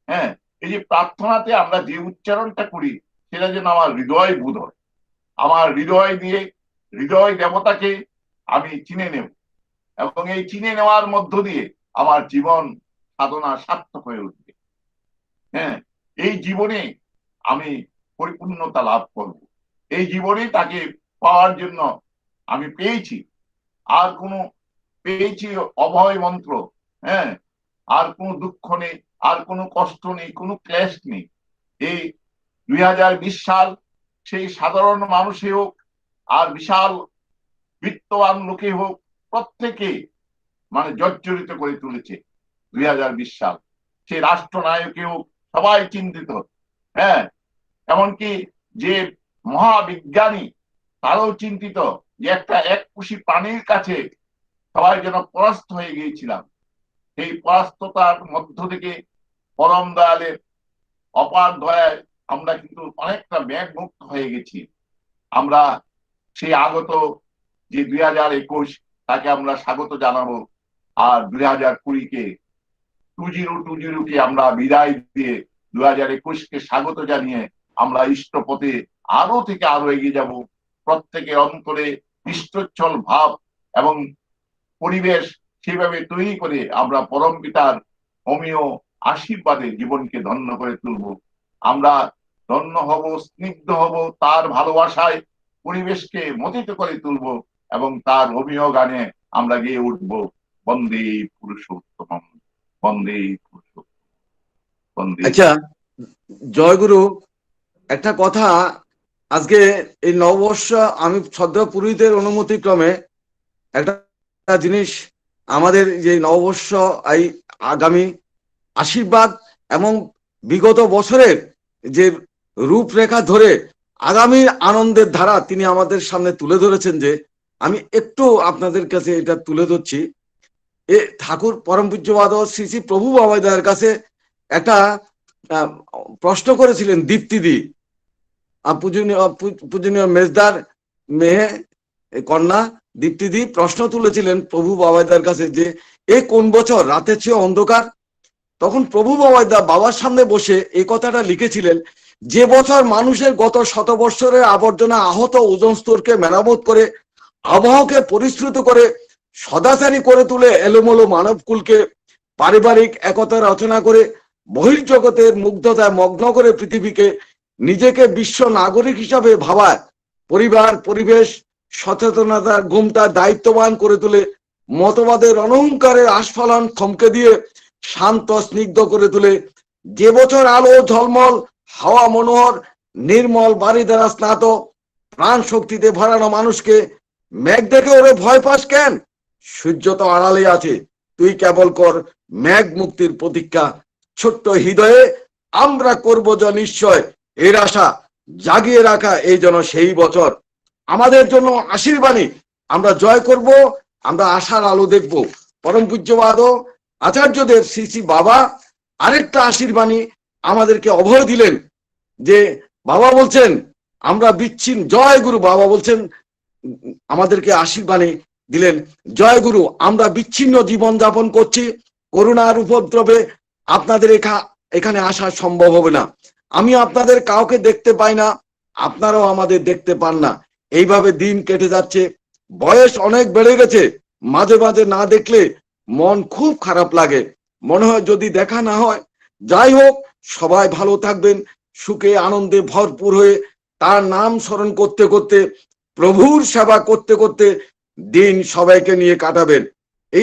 হ্যাঁ, এই যে প্রার্থনাতে আমরা যে উচ্চারণটা করি, সেটা যেন আমার হৃদয় বুধ হয়। আমার হৃদয় দিয়ে হৃদয় দেবতাকে আমি চিনে নেব, এবং এই চিনে নেওয়ার মধ্য দিয়ে আমার জীবন সাধনা সার্থক হয়ে উঠবে। হ্যাঁ, এই জীবনে আমি পরিপূর্ণতা লাভ করব। এই জীবনে তাকে পাওয়ার জন্য আমি পেয়েছি অভয় মন্ত্র। হ্যাঁ, আর কোনো দুঃখ নেই, আর কোনো কষ্ট নেই, কোনো ক্লেশ নেই। এই 2020 সাল সেই সাধারণ মানুষই হোক আর বিশাল বিত্তবান লোকে হোক, প্রত্যেকে মানে জর্জরিত করে তুলেছে 2020 সাল। সেই রাষ্ট্রনায়কে হোক, সবাই চিন্তিত। হ্যাঁ, এমনকি যে মহাবিজ্ঞানী, তারাও চিন্তিত যে একটা এককুশি প্রাণীর কাছে সবাই যেন পরাস্ত হয়ে গিয়েছিলাম। সেই পরাস্ততার মধ্য থেকে পরম দয়ালের অপার দয়ায় আমরা কিন্তু অনেকটা ব্যাগ মুক্ত হয়ে গেছি। আমরা সেই আগত যে 2021 তাকে আমরা স্বাগত জানাবো, আর 2020-কে 2020-কে আমরা বিদায় দিয়ে 2021-কে স্বাগত জানিয়ে আমরা ইষ্টপথে আরো থেকে আরো এগিয়ে যাব। প্রত্যেকের অন্তরে ইষ্টচ্ছল ভাব এবং পরিবেশ সেভাবে তৈরি করে আমরা পরম পিতার অমীয় আশীর্বাদে জীবনকে ধন্য করে তুলব। আমরা ধন্য হব, স্নিগ্ধ হব, তার ভালোবাসায় পরিবেশকে মথিত করে তুলব এবং তার অভিনয় গানে আমরা গিয়ে উঠবো বন্দে পুরুষোত্তম, বন্দে পুরুষোত্তম, বন্দে। আচ্ছা জয়গুরু, একটা কথা, আজকে এই নববর্ষ আমি শ্রদ্ধা পুরোহিতের অনুমতি ক্রমে একটা জিনিস, আমাদের যে নববর্ষ এই আগামী আশীর্বাদ এবং বিগত বছরের যে রূপরেখা ধরে আগামীর আনন্দের ধারা তিনি আমাদের সামনে তুলে ধরেছেন, যে আমি একটু আপনাদের কাছে এটা তুলে ধরছি। এ ঠাকুর পরম পূজ্যপাদ শ্রী শ্রী প্রভু বাবাইদার কাছে একটা প্রশ্ন করেছিলেন দীপ্তিদি, পূজনীয় মেজদার মেয়ে কন্যা দীপ্তিদি প্রশ্ন তুলেছিলেন প্রভু বাবাইদার কাছে যে এ কোন বছর রাতের চেয়ে অন্ধকার। তখন প্রভু বাবাইদা বাবার সামনে বসে এই কথাটা লিখেছিলেন, যে বছর মানুষের গত শতবর্ষের আবর্জনা আহত ওজন স্তরকে মেরামত করে, আবহাওয়াকে পরিশ্রুত করে, সদাচারী করে তুলে এলোমেলো মানবকুলকে পারিবারিক একতা রচনা করে, বহির্জগতের মুগ্ধতায় মগ্ন করে পৃথিবীকে নিজেকে বিশ্ব নাগরিক হিসাবে ভাবায়, পরিবার পরিবেশ সচেতনতার ঘুমটা দায়িত্ববান করে তুলে, মতবাদের অনহংকারের আস্ফালন থমকে দিয়ে শান্ত স্নিগ্ধ করে তুলে, যে বছর আলো ঝলমল, হাওয়া মনোহর, নির্মল বাড়ি দ্বারা স্নাত, প্রাণ শক্তিতে ভরানো মানুষকে মেঘ দেখে ওরে ভয় পাস কেন, সূর্য তো আড়ালে আছে, তুই কেবল কর মেঘ মুক্তির প্রতীক্ষা, ছোট্ট হৃদয়ে আমরা করব যা নিশ্চয়, এর আশা জাগিয়ে রাখা এই যেন সেই বছর, আমাদের জন্য আশীর্বাণী, আমরা জয় করব, আমরা আশার আলো দেখব। পরম পূজ্যপাদ আচার্যদের শ্রী শ্রী বাবা আরেকটা আশীর্বাণী আমাদেরকে অভয় দিলেন, যে বাবা বলছেন আমরা বিচ্ছিন্ন, জয় গুরু, বাবা বলছেন আমাদেরকে আশীর্বাণী দিলেন, জয় গুরু, আমরা বিচ্ছিন্ন জীবন যাপন করছি, করোনার উপদ্রবে আপনাদের এখানে আসা সম্ভব হবে না, আমি আপনাদের কাউকে দেখতে পাই না, আপনারাও আমাদের দেখতে পান না, এইভাবে দিন কেটে যাচ্ছে, বয়স অনেক বেড়ে গেছে, মাঝে মাঝে না দেখলে মন খুব খারাপ লাগে, মনে হয় যদি দেখা না হয়। যাই হোক, সবাই ভালো থাকবেন, সুখে আনন্দে ভরপুর হয়ে তার নাম স্মরণ করতে করতে, প্রভুর সেবা করতে করতে দিন সবাইকে নিয়ে কাটাবেন।